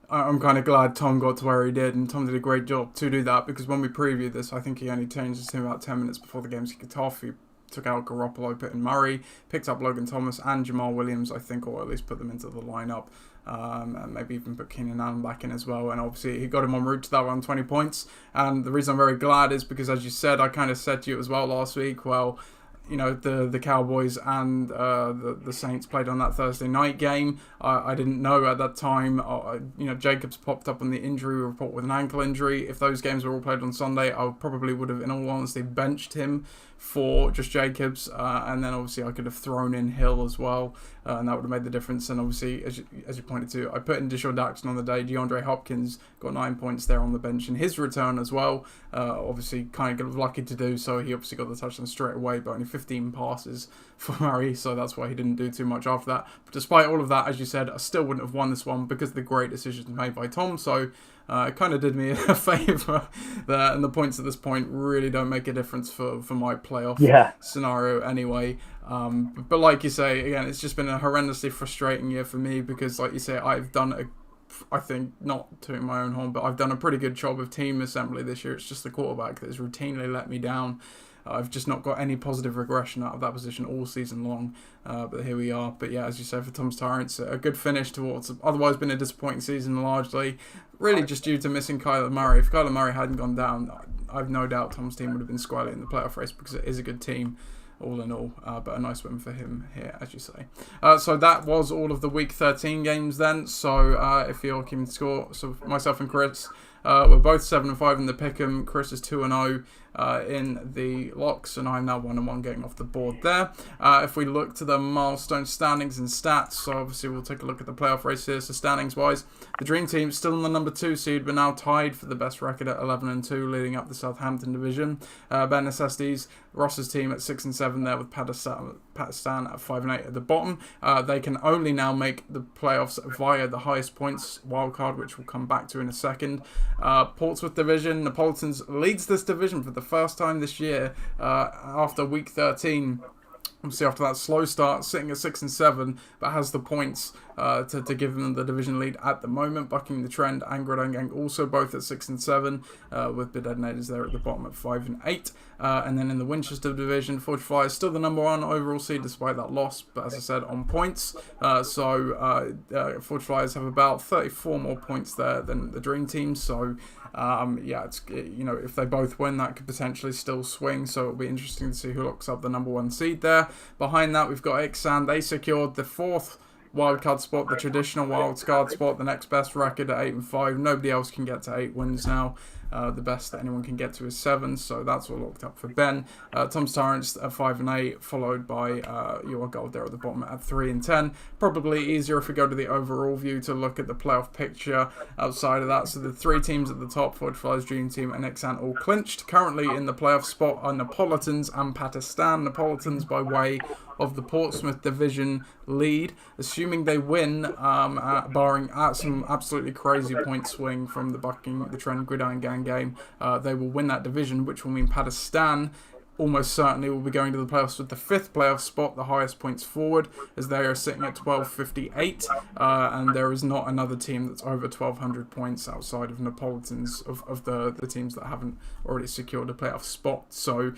I'm kind of glad Tom got to where he did, and Tom did a great job to do that, because when we previewed this, I think he only changed his team about 10 minutes before the games kicked off. He took out Garoppolo, put in Murray, picked up Logan Thomas and Jamal Williams, I think, or at least put them into the lineup. And maybe even put Keenan Allen back in as well. And obviously he got him en route to that around 20 points. And the reason I'm very glad is because, as you said, I kind of said to you as well last week, well, the Cowboys and the Saints played on that Thursday night game. I didn't know at that time. Jacobs popped up on the injury report with an ankle injury. If those games were all played on Sunday, I probably would have, in all honesty, benched him for just Jacobs, and then obviously I could have thrown in Hill as well, and that would have made the difference. And obviously, as you pointed to, I put in Deshaun Jackson on the day. DeAndre Hopkins got 9 points there on the bench in his return as well. Obviously, kind of lucky to do so. He obviously got the touchdown straight away, but only 15 passes for Murray, so that's why he didn't do too much after that. But despite all of that, as you said, I still wouldn't have won this one because of the great decisions made by Tom. So it kind of did me a favour there, and the points at this point really don't make a difference for my playoff scenario anyway. But like you say, again, it's just been a horrendously frustrating year for me because, like you say, I've done I think, not tooting my own horn, but I've done a pretty good job of team assembly this year. It's just the quarterback that has routinely let me down. I've just not got any positive regression out of that position all season long, but here we are. But yeah, as you said, for Tom's Tyrants, a good finish to what's otherwise been a disappointing season, largely really just due to missing Kyler Murray. If Kyler Murray hadn't gone down, I've no doubt Tom's team would have been squarely in the playoff race because it is a good team all in all, but a nice win for him here, as you say. So that was all of the Week 13 games then. So if you're keeping score, so myself and Chris We're both 7-5 in the pick'em. Chris is 2-0 in the locks, and I'm now 1-1 getting off the board there. If we look to the milestone standings and stats, so obviously we'll take a look at the playoff race here. So standings wise, the Dream Team still in the number 2 seed, but now tied for the best record at 11-2, leading up the Southampton division. Ben Necessities, Ross's team at 6-7 there, with Pakistan at 5-8 at the bottom. They can only now make the playoffs via the highest points wildcard, which we'll come back to in a second. Portsmouth Division, Napolitans leads this division for the first time this year after week 13. Obviously, after that slow start, sitting at 6-7, but has the points to give them the division lead at the moment, bucking the trend. And Gang also both at 6-7, with Bedednaders there at the bottom at 5-8. And then in the Winchester division, Forge Flyers still the number 1 overall seed despite that loss, but as I said, on points. Forge Flyers have about 34 more points there than the Dream Team. So it's if they both win, that could potentially still swing. So it'll be interesting to see who locks up the number 1 seed there. Behind that, we've got Ixan. They secured the 4th wildcard spot, the traditional wildcard spot, the next best record at 8-5. Nobody else can get to 8 wins now. The best that anyone can get to is 7, so that's all locked up for Ben. Tom's Tyrants at 5-8, followed by Your Gold there at the bottom at 3-10. Probably easier if we go to the overall view to look at the playoff picture outside of that. So the 3 teams at the top, Forge Flyers, Dream Team, and Ixan, all clinched. Currently in the playoff spot are Napolitans and Pakistan. Napolitans by way of the Portsmouth Division lead, assuming they win, barring some absolutely crazy point swing from the bucking the trend Gridiron Gang game, they will win that division, which will mean Pakistan almost certainly will be going to the playoffs with the 5th playoff spot, the highest points forward, as they are sitting at 1258, and there is not another team that's over 1200 points outside of Napolitans of the teams that haven't already secured a playoff spot. So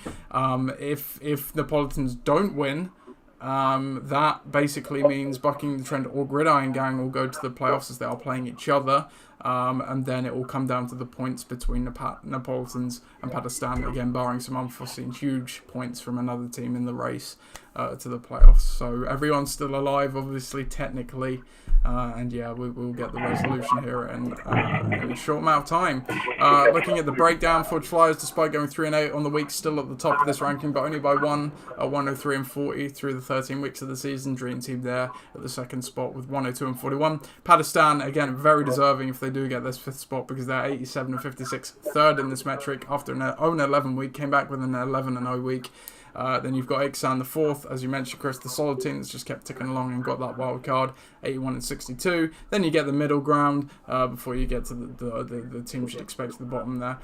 if Napolitans don't win, that basically means Bucking the Trend or Gridiron Gang will go to the playoffs as they are playing each other, and then it will come down to the points between Napolitans and Pakistan, again barring some unforeseen huge points from another team in the race to the playoffs. So everyone's still alive, obviously, technically, and yeah, we'll get the resolution here in a short amount of time. Looking at the breakdown, Forge Flyers, despite going 3-8 on the week, still at the top of this ranking, but only by 103 and 40 through the 13 weeks of the season. Dream Team there at the 2nd spot with 102 and 41. Pakistan, again, very deserving if they do get this 5th spot, because they're 87 and 56, 3rd in this metric after an 0-11 week, came back with an 11-0 week. Then you've got Ixan, the 4th, as you mentioned, Chris, the solid team that's just kept ticking along and got that wild card, 81 and 62. Then you get the middle ground before you get to the teams you'd expect at the bottom there.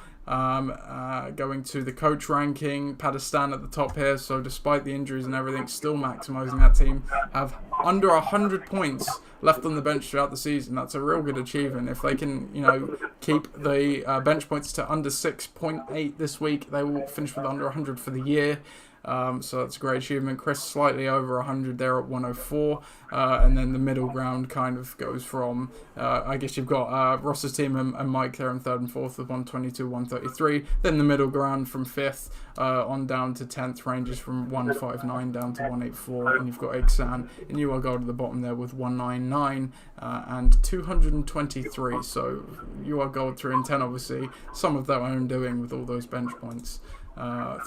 Going to the coach ranking, Pakistan at the top here. So despite the injuries and everything, still maximising that team. Have under 100 points left on the bench throughout the season. That's a real good achievement. If they can, keep the bench points to under 6.8 this week, they will finish with under 100 for the year. So that's a great achievement. Chris slightly over 100 there at 104, and then the middle ground kind of goes from I guess you've got Ross's team and Mike there in 3rd and 4th with 122, 133. Then the middle ground from 5th on down to 10th ranges from 159 down to 184, and you've got Ixan and You Are Gold at the bottom there with 199 and 223. So You Are Gold 3 and 10, obviously some of their own doing with all those bench points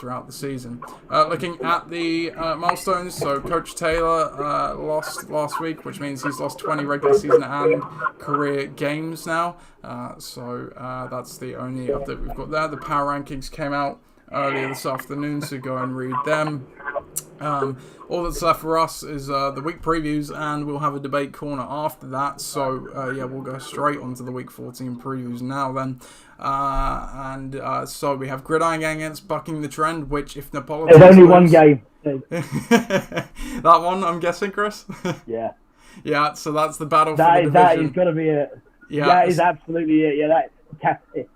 throughout the season. Looking at the milestones, so Coach Taylor lost last week, which means he's lost 20 regular season and career games now. So that's the only update we've got there. The power rankings came out earlier this afternoon, so go and read them. All that's left for us is the week previews, and we'll have a debate corner after that. So we'll go straight onto the week 14 previews now then. So we have Gridiron Gang against Bucking the Trend, which if Napolitans there's only one game. That one, I'm guessing, Chris? Yeah. Yeah, so that's the battle for the division. That is got to be it. Yeah, that is absolutely it. Yeah, it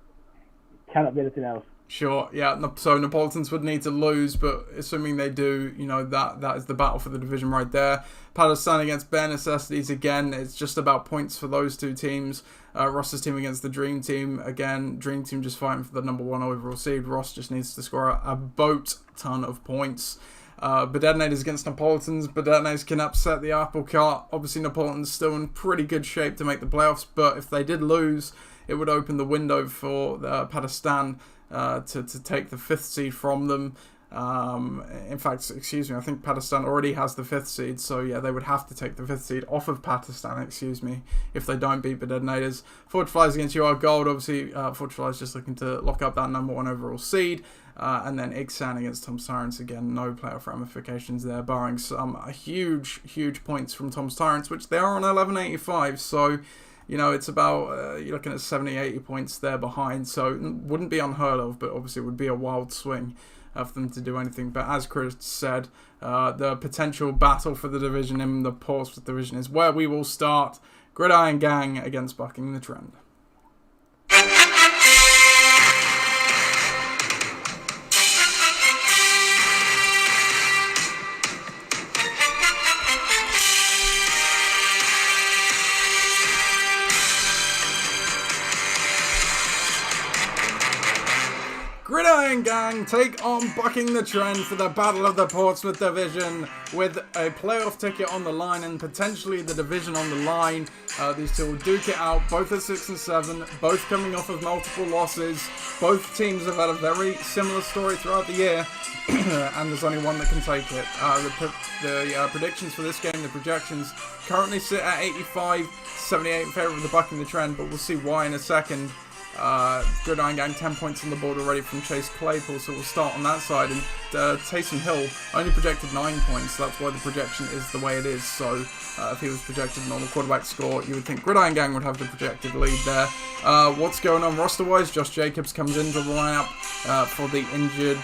cannot be anything else. Sure, yeah, so Napolitans would need to lose, but assuming they do, that is the battle for the division right there. Pakistan against Bare Necessities, again, it's just about points for those two teams. Ross's team against the Dream Team, again, Dream Team just fighting for the number 1 overall seed. Ross just needs to score a boat ton of points. Bedednaders against Napolitans. Bedednaders can upset the apple cart. Obviously, Napolitans still in pretty good shape to make the playoffs, but if they did lose, it would open the window for Pakistan to take the 5th seed from them. In fact, excuse me, I think Pakistan already has the 5th seed, so yeah, they would have to take the 5th seed off of Pakistan, excuse me, if they don't beat the Detonators. Forge Flies against UR Gold, obviously, Forge Flies just looking to lock up that number 1 overall seed. And then Ixan against Tom Tyrants, again, no playoff ramifications there, barring some huge points from Tom's Tyrants, which they are on 1185, so, you know, it's about, you're looking at 70, 80 points there behind, so it wouldn't be unheard of, but obviously it would be a wild swing for them to do anything. But as Chris said, the potential battle for the division in the Portsmouth Division is where we will start. Gridiron Gang against Bucking the Trend. Gridiron Gang take on Bucking the Trend for the Battle of the Portsmouth Division with a playoff ticket on the line and potentially the division on the line. These two will duke it out, both at 6 and 7, both coming off of multiple losses. Both teams have had a very similar story throughout the year, and there's only one that can take it. The predictions for this game, the projections, currently sit at 85, 78 in favour of the Bucking the Trend, but we'll see why in a second. Gridiron Gang 10 points on the board already from Chase Claypool, so we'll start on that side. And Taysom Hill only projected 9 points, so that's why the projection is the way it is. So if he was projected a normal quarterback score, you would think Gridiron Gang would have the projected lead there. What's going on roster-wise? Josh Jacobs comes into the lineup for the injured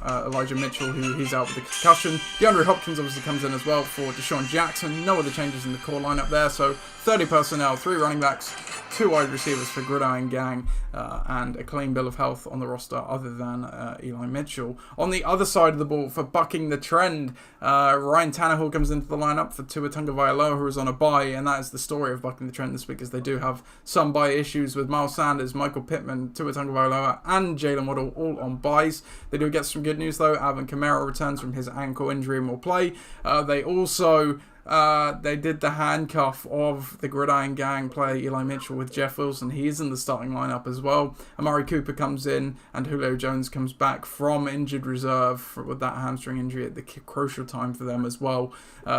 Elijah Mitchell, who he's out with a concussion. DeAndre Hopkins obviously comes in as well for Deshaun Jackson. No other changes in the core lineup there, so 30 personnel, 3 running backs, 2 wide receivers for Gridiron Gang, and a clean bill of health on the roster other than Eli Mitchell. On the other side of the ball for Bucking the Trend, Ryan Tannehill comes into the lineup for Tua Tagovailoa, who is on a bye, and that is the story of Bucking the Trend this week, as they do have some bye issues with Miles Sanders, Michael Pittman, Tua Tagovailoa, and Jalen Waddle all on byes. They do get some good news though. Alvin Kamara returns from his ankle injury and will play. They also they did the handcuff of the Gridiron Gang player Eli Mitchell with Jeff Wilson. He's in the starting lineup as well. Amari Cooper comes in, and Julio Jones comes back from injured reserve with that hamstring injury at the crucial time for them as well.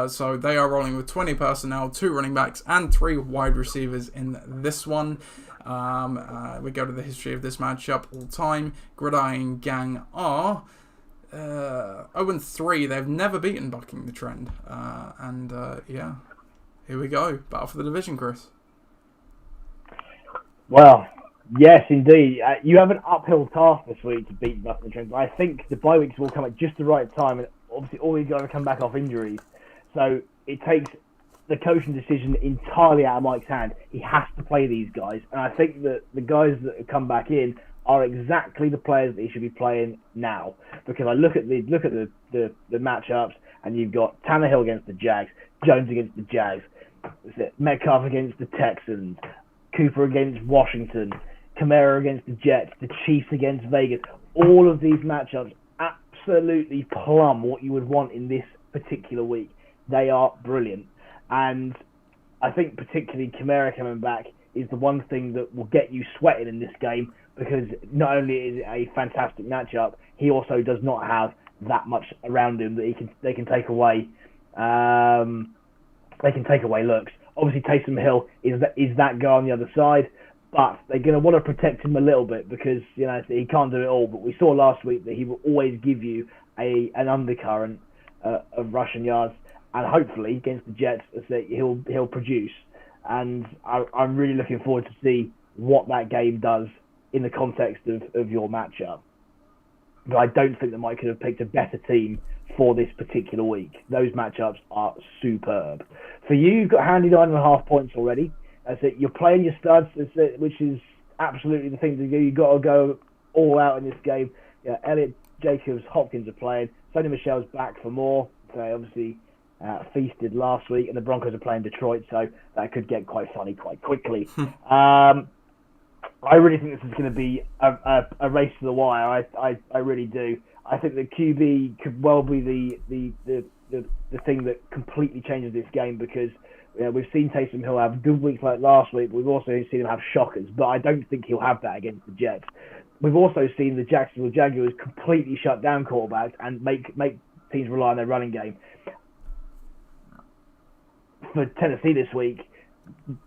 So they are rolling with 20 personnel, 2 running backs, and 3 wide receivers in this one. We go to the history of this matchup all time. Gridiron Gang are 0-3, they've never beaten Bucking the Trend. Yeah, here we go. Battle for the division, Chris. Well, yes, indeed. You have an uphill task this week to beat Bucking the Trend. I think the bye weeks will come at just the right time, and obviously all these guys have come back off injuries. So it takes the coaching decision entirely out of Mike's hand. He has to play these guys, and I think that the guys that have come back in are exactly the players that he should be playing now. Because I look at the matchups, and you've got Tannehill against the Jags, Jones against the Jags, Metcalf against the Texans, Cooper against Washington, Kamara against the Jets, the Chiefs against Vegas. All of these matchups absolutely plumb what you would want in this particular week. They are brilliant. And I think particularly Kamara coming back is the one thing that will get you sweating in this game, because not only is it a fantastic matchup, he also does not have that much around him that they can take away. They can take away looks. Obviously, Taysom Hill is that guy on the other side, but they're going to want to protect him a little bit because he can't do it all. But we saw last week that he will always give you an undercurrent of rushing yards, and hopefully against the Jets, he'll produce. And I'm really looking forward to see what that game does in the context of your matchup. But I don't think that Mike could have picked a better team for this particular week. Those matchups are superb. For you, you've got handy 9.5 points already. That's it. You're playing your studs, which is absolutely the thing to do. You've got to go all out in this game. Yeah, Elliott, Jacobs, Hopkins are playing. Sony Michel's back for more. They obviously feasted last week, and the Broncos are playing Detroit, so that could get quite funny quite quickly. I really think this is going to be a race to the wire. I really do. I think the QB could well be the thing that completely changes this game, because We've seen Taysom Hill have good weeks like last week. We've also seen him have shockers, but I don't think he'll have that against the Jets. We've also seen the Jacksonville Jaguars completely shut down quarterbacks and make teams rely on their running game. For Tennessee this week,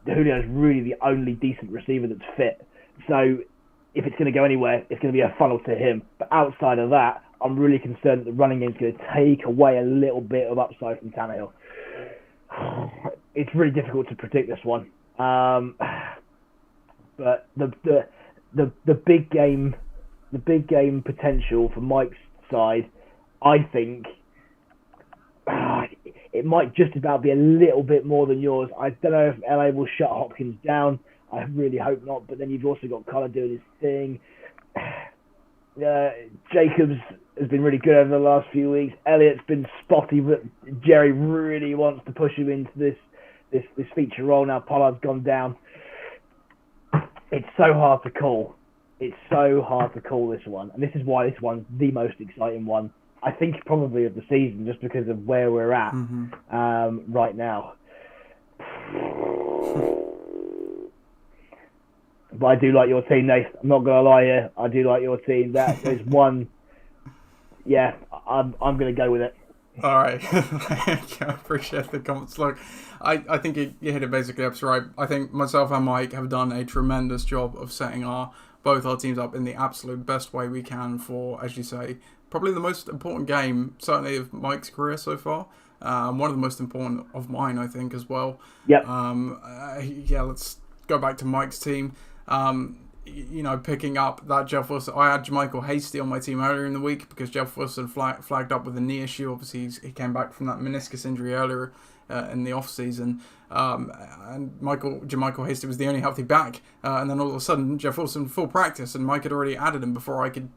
Julio is really the only decent receiver that's fit. So if it's going to go anywhere, it's going to be a funnel to him. But outside of that, I'm really concerned that the running game is going to take away a little bit of upside from Tannehill. It's really difficult to predict this one. But the big game potential for Mike's side, I think it might just about be a little bit more than yours. I don't know if LA will shut Hopkins down. I really hope not. But then you've also got Collar doing his thing. Jacobs has been really good over the last few weeks. Elliott's been spotty, but Jerry really wants to push him into this feature role. Now Pollard's gone down. It's so hard to call. It's so hard to call this one. And this is why this one's the most exciting one, I think, probably of the season, just because of where we're at right now. But I do like your team, Nate. I'm not going to lie here. I do like your team. There's one. Yeah, I'm going to go with it. All right. I appreciate the comments. Look, I think you hit it basically up right. I think myself and Mike have done a tremendous job of setting both our teams up in the absolute best way we can for, as you say, probably the most important game, certainly of Mike's career so far. One of the most important of mine, I think, as well. Yep. Let's go back to Mike's team. Picking up that Jeff Wilson. I had Jermichael Hasty on my team earlier in the week because Jeff Wilson flagged up with a knee issue. Obviously, he came back from that meniscus injury earlier in the off-season. And Jermichael Hasty was the only healthy back. And then all of a sudden, Jeff Wilson full practice, and Mike had already added him before I could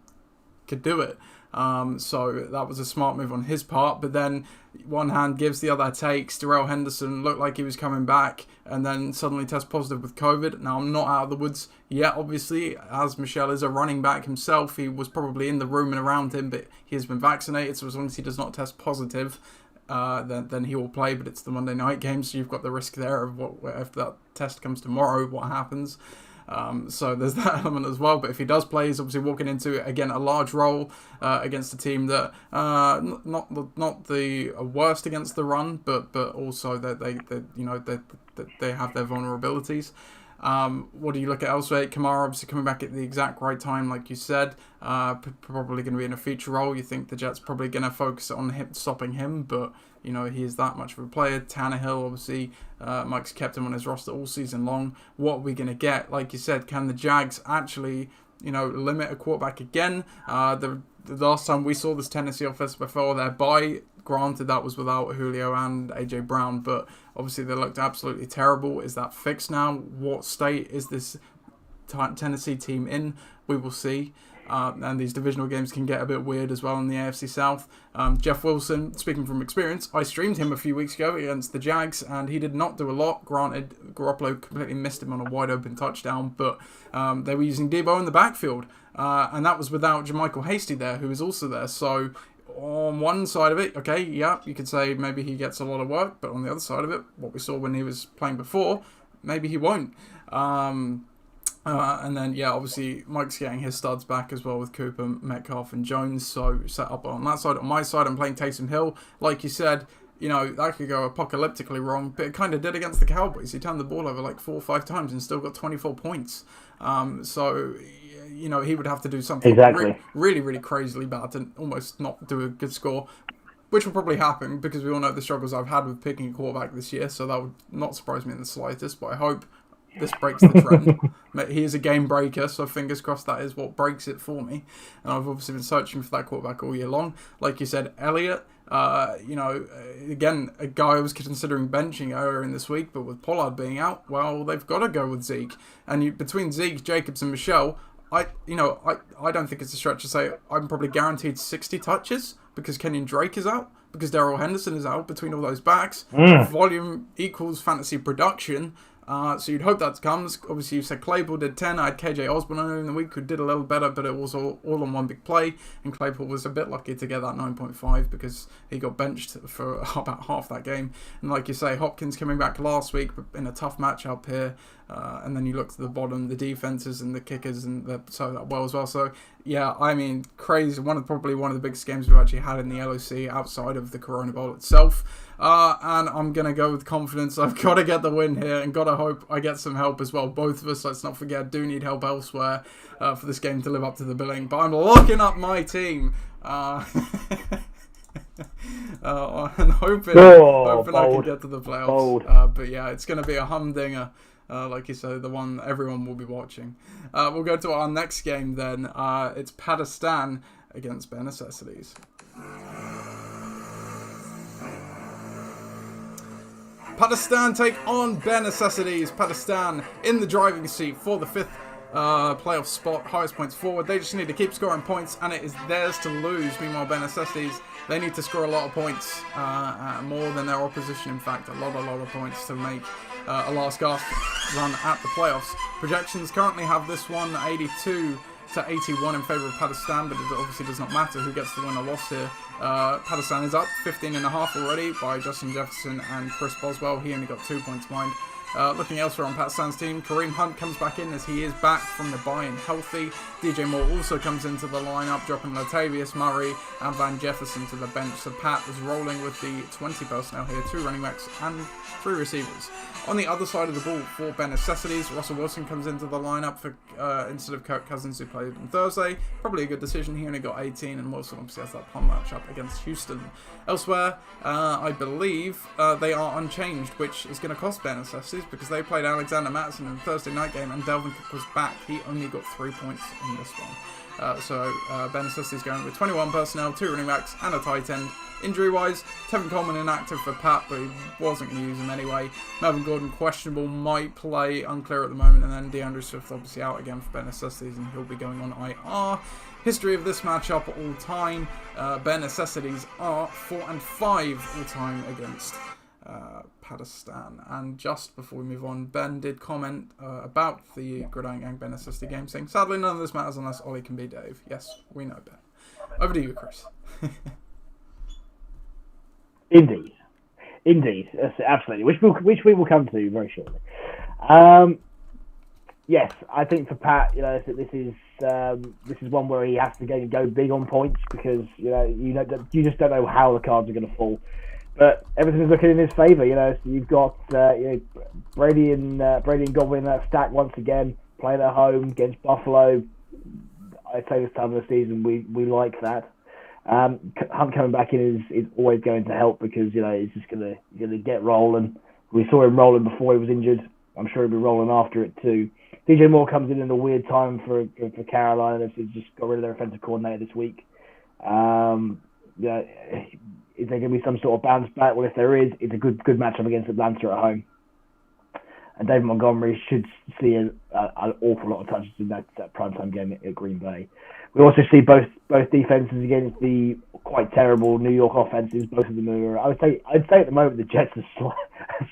do it. So that was a smart move on his part. But then one hand gives, the other takes. Darrell Henderson looked like he was coming back and then suddenly test positive with COVID. Now, I'm not out of the woods yet, obviously, as Michelle is a running back himself. He was probably in the room and around him, but he has been vaccinated. So as long as he does not test positive, then he will play. But it's the Monday night game, so you've got the risk there of if that test comes tomorrow, what happens. So there's that element as well. But if he does play, he's obviously walking into, again, a large role against a team that not the worst against the run, but also that they have their vulnerabilities. What do you look at elsewhere? Kamara obviously coming back at the exact right time, like you said. Probably going to be in a feature role. You think the Jets probably going to focus on him, stopping him, but he is that much of a player. Tannehill, obviously, Mike's kept him on his roster all season long. What are we going to get? Like you said, can the Jags actually, limit a quarterback again? The last time we saw this Tennessee offense before their bye, granted that was without Julio and AJ Brown, but obviously they looked absolutely terrible. Is that fixed now? What state is this Tennessee team in? We will see. And these divisional games can get a bit weird as well in the AFC South. Jeff Wilson, speaking from experience, I streamed him a few weeks ago against the Jags, and he did not do a lot. Granted, Garoppolo completely missed him on a wide-open touchdown, but they were using Debo in the backfield, and that was without Jermichael Hasty there, who was also there. So on one side of it, okay, yeah, you could say maybe he gets a lot of work, but on the other side of it, what we saw when he was playing before, maybe he won't. And then, obviously, Mike's getting his studs back as well with Cooper, Metcalf, and Jones. So, set up on that side. On my side, I'm playing Taysom Hill. Like you said, that could go apocalyptically wrong, but it kind of did against the Cowboys. He turned the ball over like 4 or 5 times and still got 24 points. So, he would have to do something really, really crazily bad to almost not do a good score, which will probably happen because we all know the struggles I've had with picking a quarterback this year. So, that would not surprise me in the slightest, but I hope this breaks the trend. He is a game breaker, so fingers crossed that is what breaks it for me. And I've obviously been searching for that quarterback all year long. Like you said, Elliott, again, a guy I was considering benching earlier in this week, but with Pollard being out, well, they've got to go with Zeke. And between Zeke, Jacobs, and Michelle, I don't think it's a stretch to say I'm probably guaranteed 60 touches because Kenyon Drake is out, because Darrell Henderson is out. Between all those backs, volume equals fantasy production. So you'd hope that comes. Obviously, you said Claypool did 10. I had KJ Osborne in the week who did a little better, but it was all on one big play. And Claypool was a bit lucky to get that 9.5 because he got benched for about half that game. And like you say, Hopkins coming back last week in a tough matchup here. And then you look to the bottom, the defenses and the kickers and so that well as well. So yeah, I mean, crazy. Probably one of the biggest games we've actually had in the LOC outside of the Corona Bowl itself. And I'm going to go with confidence. I've got to get the win here and got to hope I get some help as well. Both of us, let's not forget, do need help elsewhere for this game to live up to the billing. But I'm locking up my team. And hoping I can get to the playoffs. But yeah, it's going to be a humdinger. Like you said, the one everyone will be watching. We'll go to our next game then. It's Pakistan against Bare Necessities. Pakistan take on Bare Necessities. Pakistan in the driving seat for the 5th playoff spot, highest points forward. They just need to keep scoring points, and it is theirs to lose. Meanwhile, Bare Necessities, they need to score a lot of points, more than their opposition. In fact, a lot of points to make a last gasp run at the playoffs. Projections currently have this one 82 to 81 in favour of Pakistan, but it obviously does not matter who gets the win or loss here. Pakistan is up 15.5 already by Justin Jefferson and Chris Boswell. He only got 2 points behind. Looking elsewhere on Pakistan's team, Kareem Hunt comes back in as he is back from the bye and healthy. DJ Moore also comes into the lineup, dropping Latavius Murray and Van Jefferson to the bench. So Pat is rolling with the 20 personnel here, 2 running backs and 3 receivers. On the other side of the ball for Bare Necessities, Russell Wilson comes into the lineup for instead of Kirk Cousins, who played on Thursday. Probably a good decision. He only got 18, and Wilson obviously has that plum matchup against Houston. Elsewhere, I believe they are unchanged, which is going to cost Bare Necessities because they played Alexander Mattison in the Thursday night game, and Delvin Cook was back. He only got 3 points in this one. So Bare Necessities going with 21 personnel, 2 running backs, and a tight end. Injury-wise, Tevin Coleman inactive for Pat, but he wasn't going to use him anyway. Melvin Gordon questionable, might play, unclear at the moment, and then DeAndre Swift obviously out again for Bare Necessities, and he'll be going on IR. History of this matchup all time, Bare Necessities are 4-5 all time against Pakistan. And just before we move on, Ben did comment about the Gridiron Gang Bare Necessity game, saying, sadly none of this matters unless Ollie can be Dave. Yes, we know, Ben. Over to you, Chris. Indeed, yes, absolutely. Which we will come to very shortly. Yes, I think for Pat, this is one where he has to go big on points because you just don't know how the cards are going to fall. But everything's looking in his favour. So you've got Brady and Godwin that stack once again, playing at home against Buffalo. I'd say this time of the season we like that. Hunt coming back in is always going to help because he's just gonna get rolling. We saw him rolling before he was injured. I'm sure he'll be rolling after it too. DJ Moore comes in a weird time for Carolina. They've just got rid of their offensive coordinator this week. Is there going to be some sort of bounce back? Well, if there is, it's a good matchup against Atlanta at home. And David Montgomery should see an awful lot of touches in that primetime game at Green Bay. We also see both defenses against the quite terrible New York offenses. Both of them are, I'd say at the moment the Jets are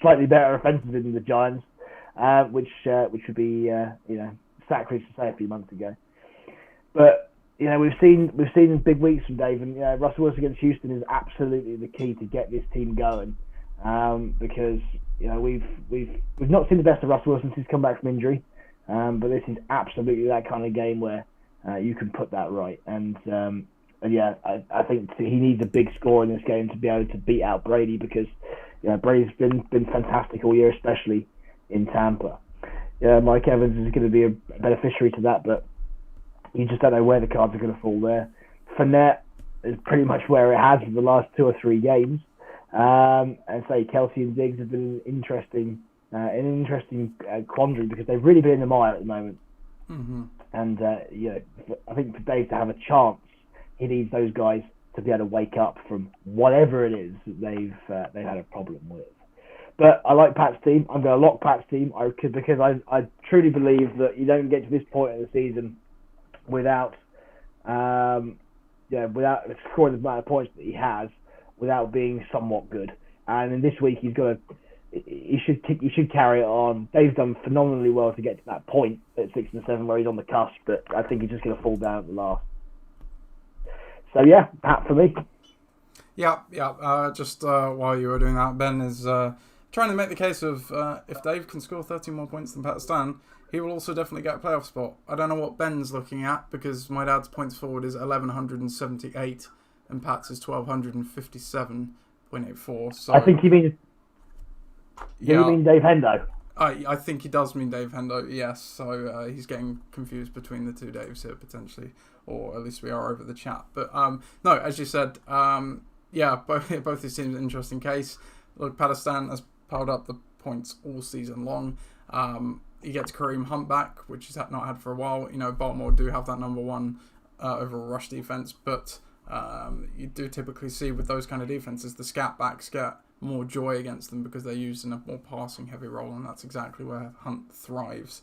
slightly better offensively than the Giants, which would be sacrilege to say a few months ago. But we've seen big weeks from Dave, and Russell Wilson against Houston is absolutely the key to get this team going, because we've not seen the best of Russell Wilson since he's come back from injury, but this is absolutely that kind of game where you can put that right, and I think he needs a big score in this game to be able to beat out Brady because Brady's been fantastic all year, especially in Tampa. Mike Evans is going to be a beneficiary to that, but you just don't know where the cards are going to fall there. Fournette is pretty much where it has for the last 2 or 3 games. And say Kelsey and Diggs have been an interesting quandary because they've really been in the mire at the moment. Mm-hmm. And I think for Dave to have a chance, he needs those guys to be able to wake up from whatever it is that they've had a problem with. But I like Pat's team. I'm going to lock Pat's team because I truly believe that you don't get to this point in the season without scoring the amount of points that he has, without being somewhat good. And in this week, he's got to he should carry it on. Dave's done phenomenally well to get to that point at 6 and 7 where he's on the cusp, but I think he's just going to fall down at the last. So yeah, Pat for me. Yeah. Just while you were doing that, Ben is trying to make the case of if Dave can score 13 more points than Pakistan, he will also definitely get a playoff spot. I don't know what Ben's looking at because my dad's points forward is 1178 and Pat's is 1257.84. So I think he means. You mean Dave Hendo? I think he does mean Dave Hendo, yes. So he's getting confused between the two Daves here, potentially. Or at least we are over the chat. But no, as you said, both these teams, interesting case. Look, Pakistan has piled up the points all season long. You get Kareem Hunt back, which he's not had for a while. You know, Baltimore do have that number one overall rush defense. But you do typically see with those kind of defenses, the scat backs get more joy against them because they're used in a more passing heavy role, and that's exactly where Hunt thrives.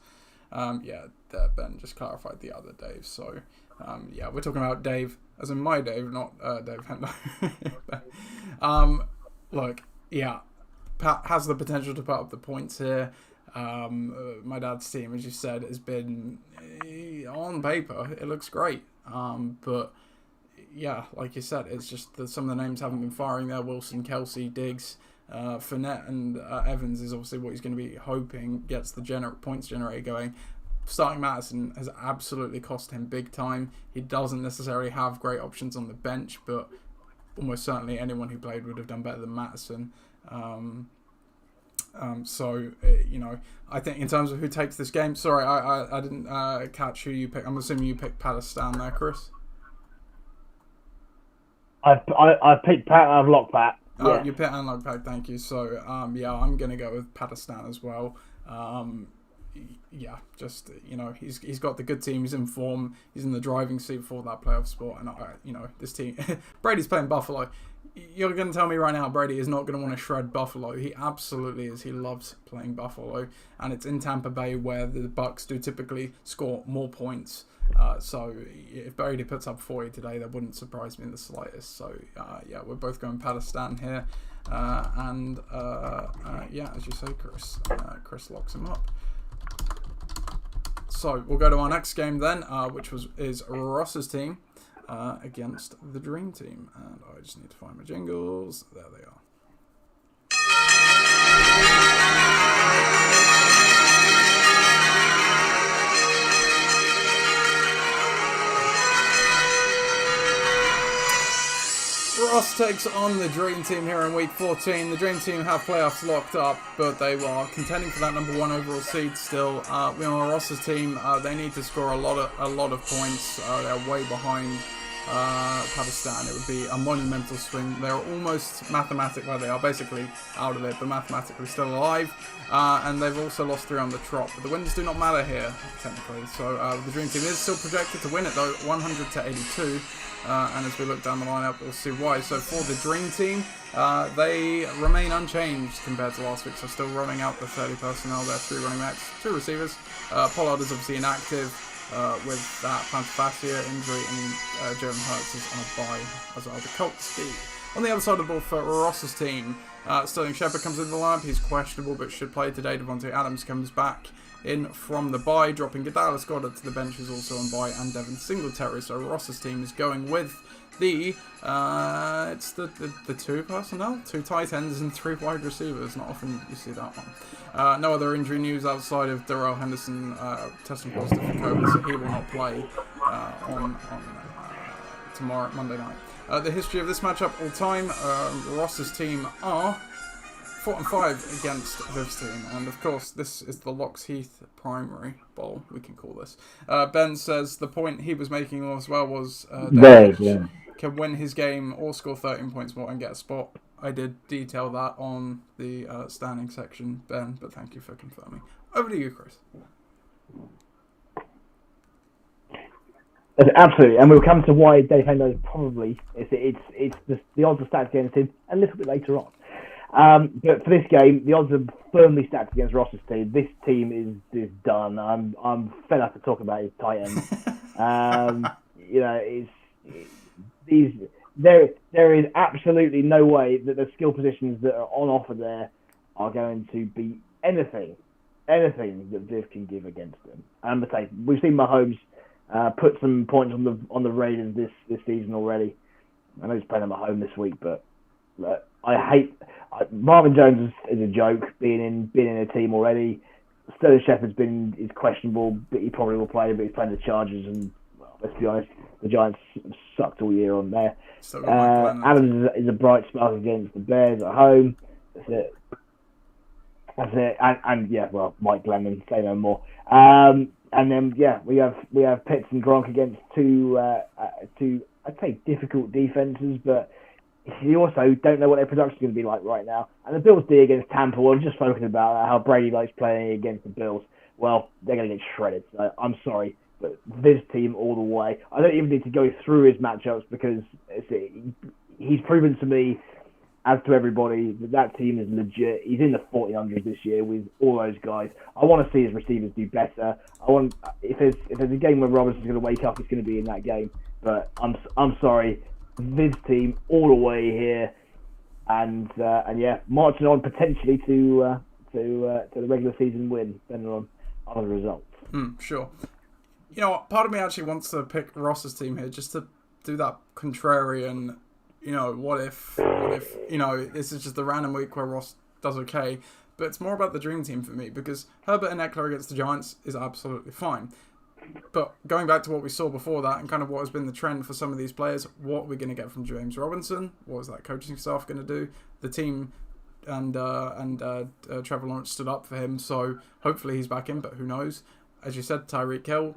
Ben just clarified the other Dave. So we're talking about Dave as in my Dave, not Dave Hendo. Look, Pat has the potential to put up the points here. My dad's team, as you said, has been on paper it looks great, but yeah, like you said, it's just that some of the names haven't been firing there. Wilson, Kelsey, Diggs, Fournette, and Evans is obviously what he's going to be hoping gets the points generator going. Starting Madison has absolutely cost him big time. He doesn't necessarily have great options on the bench, but almost certainly anyone who played would have done better than Madison. I think in terms of who takes this game, sorry, I didn't catch who you picked. I'm assuming you picked Pakistan there, Chris. I picked Pat. I've locked Pat. Oh, you picked and locked Pat. Thank you. So I'm gonna go with Pakistan as well. He's got the good team. He's in form. He's in the driving seat for that playoff spot. And this team, Brady's playing Buffalo. You're going to tell me right now Brady is not going to want to shred Buffalo. He absolutely is. He loves playing Buffalo, and it's in Tampa Bay where the Bucks do typically score more points. So if Brady puts up 40 today, that wouldn't surprise me in the slightest. So we're both going Pakistan here, as you say, Chris locks him up. So we'll go to our next game then, which is Ross's team against the Dream Team, and I just need to find my jingles. There they are. Ross takes on the Dream Team here in Week 14. The Dream Team have playoffs locked up, but they are contending for that number one overall seed still. Ross's team, they need to score a lot of points. They're way behind Pakistan. It would be a monumental swing. They're almost mathematically, they are basically out of it, but mathematically still alive. And they've also lost 3 on the trot. But the wins do not matter here, technically. So the Dream Team is still projected to win it, though, 100-82. And as we look down the lineup, we'll see why. So for the Dream Team, they remain unchanged compared to last week. So still rolling out the 30 personnel there, 3 running backs, 2 receivers. Pollard is obviously inactive with that plantar fascia injury, and Jalen Hurts is on a bye, as are the Colts. On the other side of the ball for Ross's team, Sterling Shepard comes into the lineup. He's questionable but should play today. Devontae Adams comes back in from the bye, dropping Dallas Goedert to the bench, who's also on bye, and Devin Singletary. So Ross's team is going with the 2 personnel, 2 tight ends and 3 wide receivers. Not often you see that one. No other injury news outside of Darrell Henderson testing positive for COVID, so he will not play on tomorrow, Monday night. The history of this matchup all time, Ross's team are 4-5 against Viv's team, and of course this is the Locks Heath Primary Bowl, we can call this. Ben says the point he was making as well was can win his game or score 13 points more and get a spot. I did detail that on the standing section, Ben, but thank you for confirming. Over to you, Chris. Absolutely, and we'll come to why Dave Hendo probably it's the odds are stacked against him a little bit later on. But for this game, the odds are firmly stacked against Ross's team. This team is done. I'm fed up to talk about his tight ends. There is absolutely no way that the skill positions that are on offer there are going to be anything that Viv can give against them. And I'm gonna say we've seen Mahomes put some points on the Raiders this season already. I know he's playing them at home this week, but look, Marvin Jones is a joke being in a team already. Sterling Shepard's is questionable, but he probably will play. But he's playing the Chargers, and well, let's be honest, the Giants have sucked all year on there. Adams is a bright spark against the Bears at home. That's it. And yeah, well, Mike Glennon, say no more. And then we have Pitts and Gronk against two I'd say difficult defenses, but you also don't know what their production is going to be like right now. And the Bills D against Tampa, we've just spoken about how Brady likes playing against the Bills. Well, they're going to get shredded. So I'm sorry, but this team all the way. I don't even need to go through his matchups because he's proven to me, as to everybody, that team is legit. He's in the 40-hundreds this year with all those guys. I want to see his receivers do better. If there's a game where Robinson's going to wake up, it's going to be in that game. But I'm sorry, this team all the way here, and yeah, marching on potentially to the regular season win, depending on other results. Sure. You know what? Part of me actually wants to pick Ross's team here just to do that contrarian. You know, what if this is just the random week where Ross does okay, but it's more about the dream team for me because Herbert and Eckler against the Giants is absolutely fine. But going back to what we saw before that and kind of what has been the trend for some of these players, what are we going to get from James Robinson? What is that coaching staff going to do? The team and Trevor Lawrence stood up for him, so hopefully he's back in, but who knows? As you said, Tyreek Hill,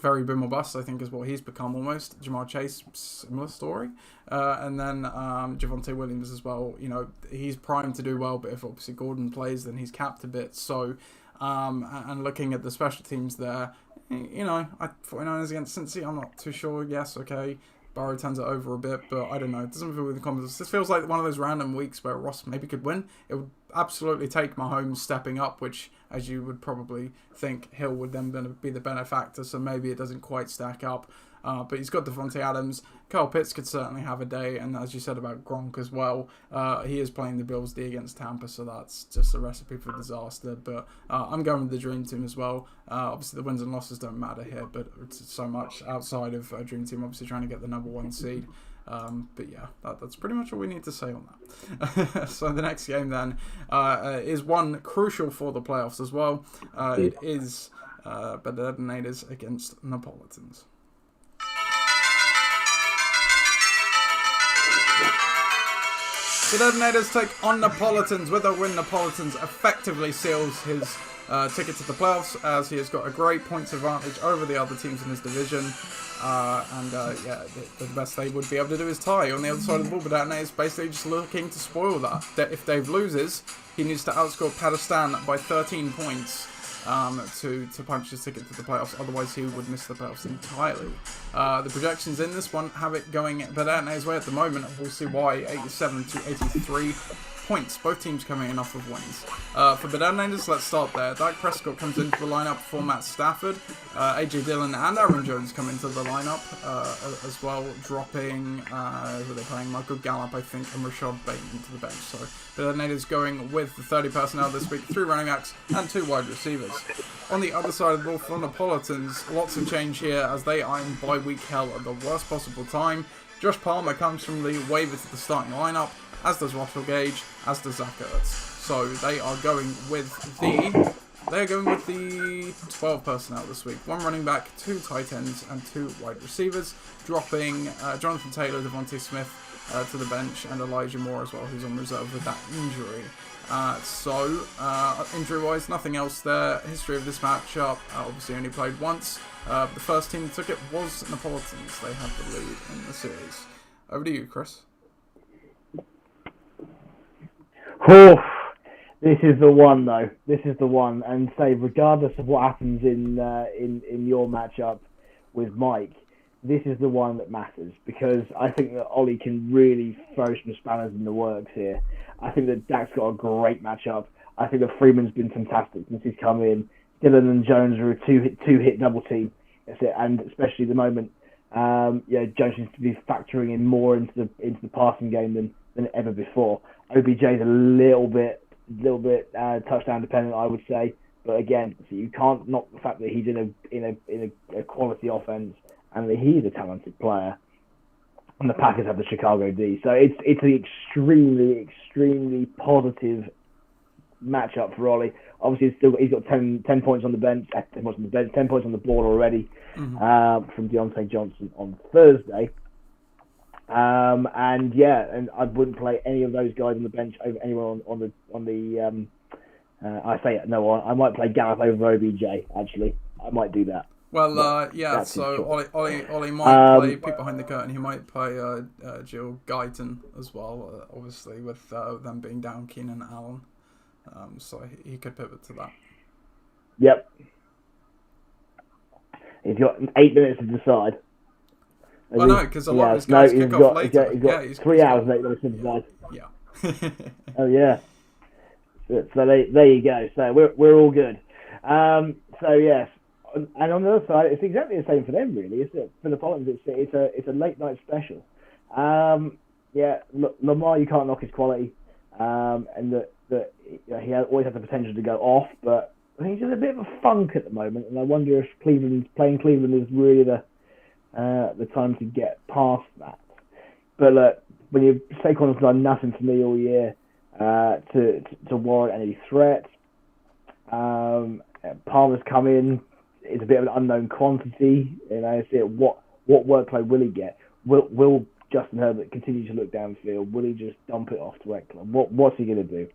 very boom or bust, I think, is what he's become almost. Jamar Chase, similar story. And then Javonte Williams as well. You know, he's primed to do well, but if obviously Gordon plays, then he's capped a bit. So, and looking at the special teams there, you know, 49ers against Cincy, I'm not too sure. Yes, okay. Burrow turns it over a bit, but I don't know. It doesn't feel with the confidence. This feels like one of those random weeks where Ross maybe could win. It would absolutely take Mahomes stepping up, which, as you would probably think, Hill would then be the benefactor, so maybe it doesn't quite stack up. But he's got Devontae Adams. Kyle Pitts could certainly have a day, and as you said about Gronk as well, he is playing the Bills D against Tampa, so that's just a recipe for disaster. But I'm going with the Dream Team as well. Obviously, the wins and losses don't matter here, but it's so much outside of Dream Team, obviously trying to get the number 1 seed. But yeah, that's pretty much all we need to say on that. So the next game then is one crucial for the playoffs as well. It is Badernators against Napolitans. The Detonators take on Napolitans. With a win, Napolitans effectively seals his ticket to the playoffs, as he has got a great points advantage over the other teams in his division. Yeah, the best they would be able to do is tie on the other side of the ball, but Detonators is basically just looking to spoil that. If Dave loses, he needs to outscore Pakistan by 13 points to punch his ticket to the playoffs. Otherwise, he would miss the playoffs entirely. The projections in this one have it going Badernators' way at the moment. We'll see why. 87 to 83 points. Both teams coming in off of wins. For Badernators, let's start there. Dak Prescott comes into the lineup for Matt Stafford. AJ Dillon and Aaron Jones come into the lineup as well, dropping who are they playing? Michael Gallup, I think, and Rashad Bateman to the bench. So Badernators going with the 30 personnel this week, 3 running backs and 2 wide receivers. On the other side of the ball for Napolitans, lots of change here as they are in bye-week hell at the worst possible time. Josh Palmer comes from the waiver to the starting lineup, as does Russell Gage, as does Zach Ertz. So they are going with the 12 personnel this week. 1 running back, 2 tight ends, and 2 wide receivers, dropping Jonathan Taylor, Devontae Smith to the bench, and Elijah Moore as well, who's on reserve with that injury. Injury-wise, nothing else there. History of this matchup, obviously only played once. The first team that took it was Napolitans. They had the lead in the series. Over to you, Chris. Oof. This is the one, though. This is the one. And say, regardless of what happens in your matchup with Mike, this is the one that matters, because I think that Ollie can really throw some spanners in the works here. I think that Dak's got a great matchup. I think that Freeman's been fantastic since he's come in. Dillon and Jones are a two-hit double team. That's it. And especially at the moment, Jones seems to be factoring in more into the passing game than ever before. OBJ's a little bit little bit touchdown dependent, I would say. But again, so you can't knock the fact that he's in a quality offense and that he's a talented player. And the Packers have the Chicago D, so it's an extremely positive matchup for Ollie. Obviously, he's got 10 points on the bench, 10 points on the board already from Deontay Johnson on Thursday. And I wouldn't play any of those guys on the bench over anyone on the. I might play Gareth over OBJ. Actually, I might do that. Well, so Ollie might play peek behind the curtain. He might play Jill Guyton as well, obviously, with them being down Keenan Allen. So he could pivot to that. Yep. He's got 8 minutes to decide. Well, no, because a lot of his guys kick off later. He's got 3 hours later to decide. Yeah. Oh, yeah. So there you go. So we're all good. So, yes. And on the other side, it's exactly the same for them, really. For the Pollins, it's a late night special. Lamar, you can't knock his quality, and that he always has the potential to go off, but I think he's in a bit of a funk at the moment, and I wonder if playing Cleveland is really the time to get past that. But look, when Saquon's done nothing for me all year to warrant any threat. Palmer's come in. It's a bit of an unknown quantity. What workload will he get? Will Justin Herbert continue to look downfield? Will he just dump it off to Eckler? What's he going to do?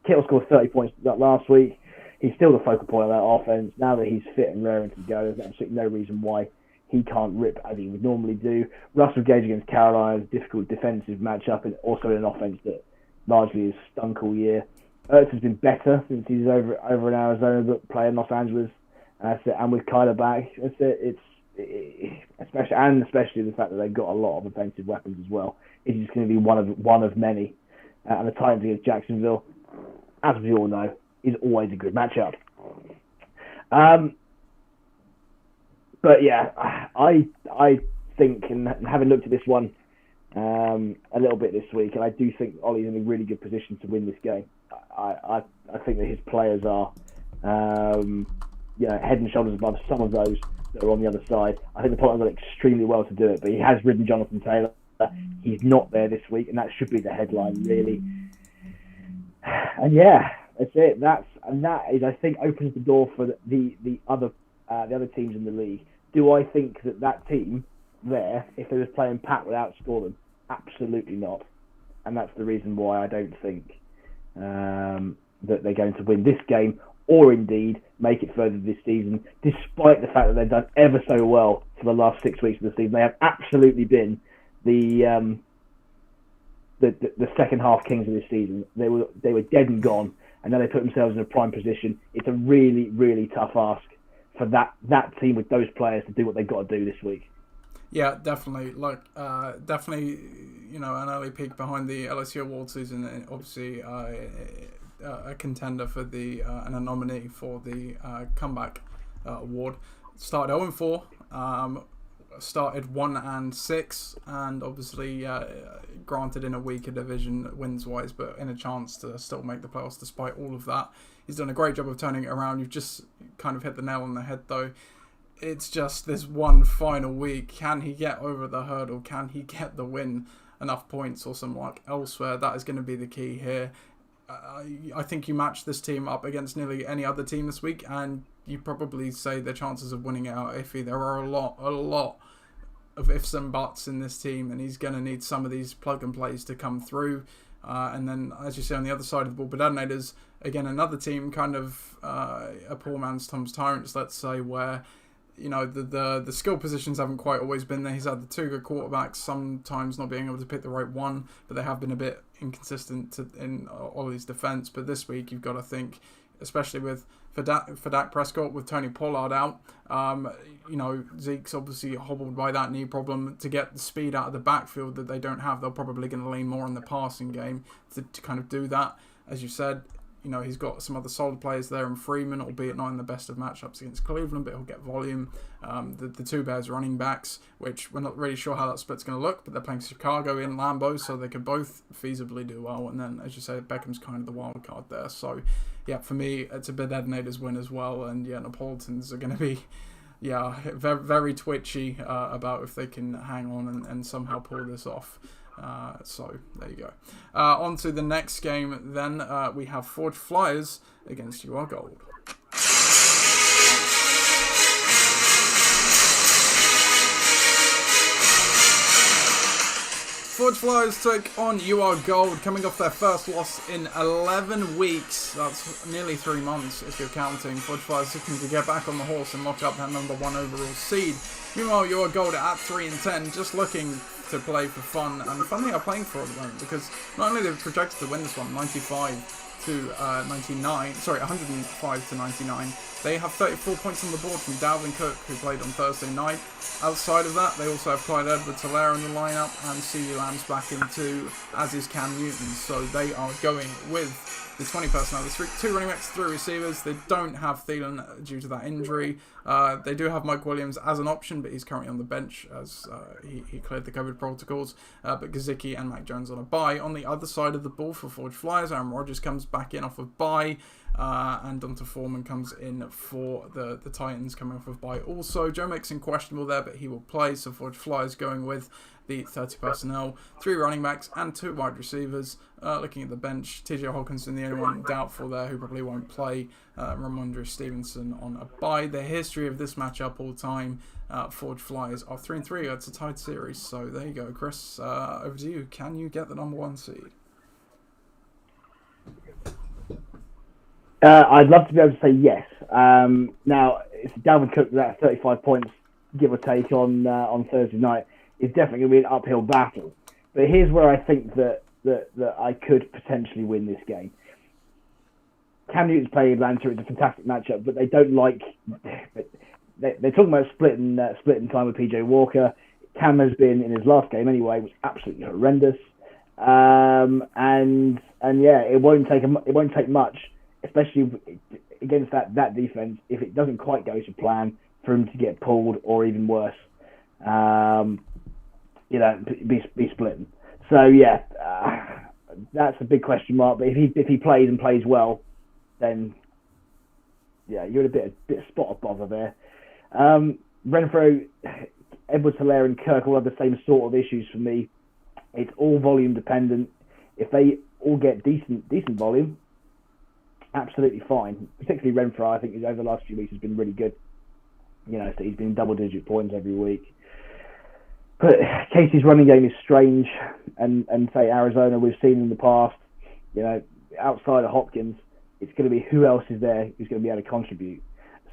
Kittle scored 30 points last week. He's still the focal point of that offense. Now that he's fit and raring to go, there's absolutely no reason why he can't rip as he would normally do. Russell Gage against Carolina is a difficult defensive matchup, and also in an offense that largely has stunk all year. Ertz has been better since he's over in Arizona, but playing Los Angeles. And with Kyler back, especially the fact that they've got a lot of offensive weapons as well. It's just going to be one of many. And the Titans against Jacksonville, as we all know, is always a good matchup. But yeah, I think, and having looked at this one a little bit this week, and I do think Ollie's in a really good position to win this game. I think that his players are head and shoulders above some of those that are on the other side. I think the Pollins done extremely well to do it, but he has ridden Jonathan Taylor. He's not there this week, and that should be the headline, really. And yeah, that's it. That is, I think, opens the door for the other teams in the league. Do I think that team there, if they was playing Pat, would outscore them? Absolutely not. And that's the reason why I don't think that they're going to win this game, or indeed make it further this season, despite the fact that they've done ever so well for the last 6 weeks of the season. They have absolutely been the second half kings of this season. They were dead and gone, and then they put themselves in a prime position. It's a really, really tough ask for that team with those players to do what they've got to do this week. Yeah, definitely. Definitely, an early peek behind the LSU award season, and obviously a contender for and a nominee for the comeback award. Started 0-4, started 1-6, and obviously granted in a weaker division wins wise, but in a chance to still make the playoffs despite all of that. He's done a great job of turning it around. You've just kind of hit the nail on the head though. It's just this one final week. Can he get over the hurdle? Can he get the win? Enough points or some luck elsewhere? That is going to be the key here. I think you match this team up against nearly any other team this week, and you probably say the chances of winning it are iffy. There are a lot of ifs and buts in this team, and he's going to need some of these plug and plays to come through. And then, as you say, on the other side of the ball, but Adelaide is again another team, kind of a poor man's Tom's Tyrants, let's say, where the skill positions haven't quite always been there. He's had the two good quarterbacks, sometimes not being able to pick the right one, but they have been a bit inconsistent in Ollie's defense. But this week, you've got to think, especially for Dak Prescott with Tony Pollard out, Zeke's obviously hobbled by that knee problem. To get the speed out of the backfield that they don't have, they're probably going to lean more on the passing game to kind of do that. As you said, he's got some other solid players there in Freeman, albeit not in the best of matchups against Cleveland, but he'll get volume. The two Bears running backs, which we're not really sure how that split's going to look, but they're playing Chicago in Lambeau, so they could both feasibly do well. And then, as you say, Beckham's kind of the wild card there. So, yeah, for me, it's a bit Ednader's win as well. And, yeah, Neapolitans are going to be... very, very twitchy about if they can hang on and somehow pull this off. So there you go. On to the next game then. We have Forge Flyers against You Are Gold. Forge Flyers take on You Are Gold, coming off their first loss in 11 weeks. That's nearly 3 months if you're counting. Forge Flyers looking to get back on the horse and lock up that number 1 overall seed. Meanwhile, You Are Gold are at 3-10, just looking to play for fun, and fun they are playing for at the moment, because not only they've projected to win this one 105 to 99, they have 34 points on the board from Dalvin Cook, who played on Thursday night. Outside of that, they also have Clyde Edwards-Helaire in the lineup, and CeeDee Lamb's back in too, as is Cam Newton. So they are going with the 20 personnel. There's 2 running backs, 3 receivers. They don't have Thielen due to that injury. They do have Mike Williams as an option, but he's currently on the bench as he cleared the COVID protocols. But Gesicki and Mac Jones on a bye. On the other side of the ball for Forge Flyers, Aaron Rodgers comes back in off of bye. And Donta Foreman comes in for the Titans coming off of bye also. Joe Mixon questionable there, but he will play. So Forge Flyers going with the 30 personnel, 3 running backs and 2 wide receivers. Looking at the bench, TJ Hawkinson, the only one doubtful there who probably won't play. Ramondre Stevenson on a bye. The history of this matchup all time, Forge Flyers are 3-3. It's a tied series. So there you go, Chris. Over to you. Can you get the number 1 seed? I'd love to be able to say yes. Now, it's Dalvin Cook that 35 points, give or take, on Thursday night. It's definitely going to be an uphill battle. But here's where I think that I could potentially win this game. Cam Newton's playing Atlanta. It's a fantastic matchup, but they don't like... They're talking about splitting time with PJ Walker. Cam has been, in his last game anyway, was absolutely horrendous. And yeah, it won't take much, especially against that defense, if it doesn't quite go to plan, for him to get pulled or even worse. Be splitting. So yeah, that's a big question mark. But if he plays and plays well, then yeah, you're in a bit of spot of bother there. Renfro, Edwards-Helaire and Kirk all have the same sort of issues for me. It's all volume dependent. If they all get decent volume, absolutely fine. Particularly Renfro, I think over the last few weeks has been really good. So he's been double-digit points every week. But Casey's running game is strange, and say Arizona, we've seen in the past, outside of Hopkins, it's going to be who else is there who's going to be able to contribute.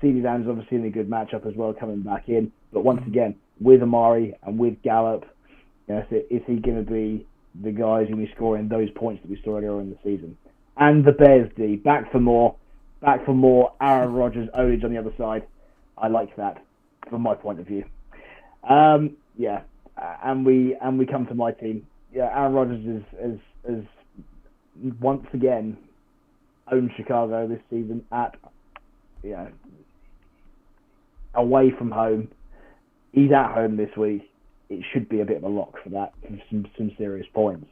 CeeDee Lamb's obviously in a good matchup as well, coming back in. But once again, with Amari and with Gallup, is he going to be the guys who will be scoring those points that we saw earlier in the season? And the Bears D, back for more. Aaron Rodgers, Olage on the other side. I like that from my point of view. And we come to my team. Yeah, Aaron Rodgers is once again owned Chicago this season at away from home. He's at home this week. It should be a bit of a lock for that, for some serious points.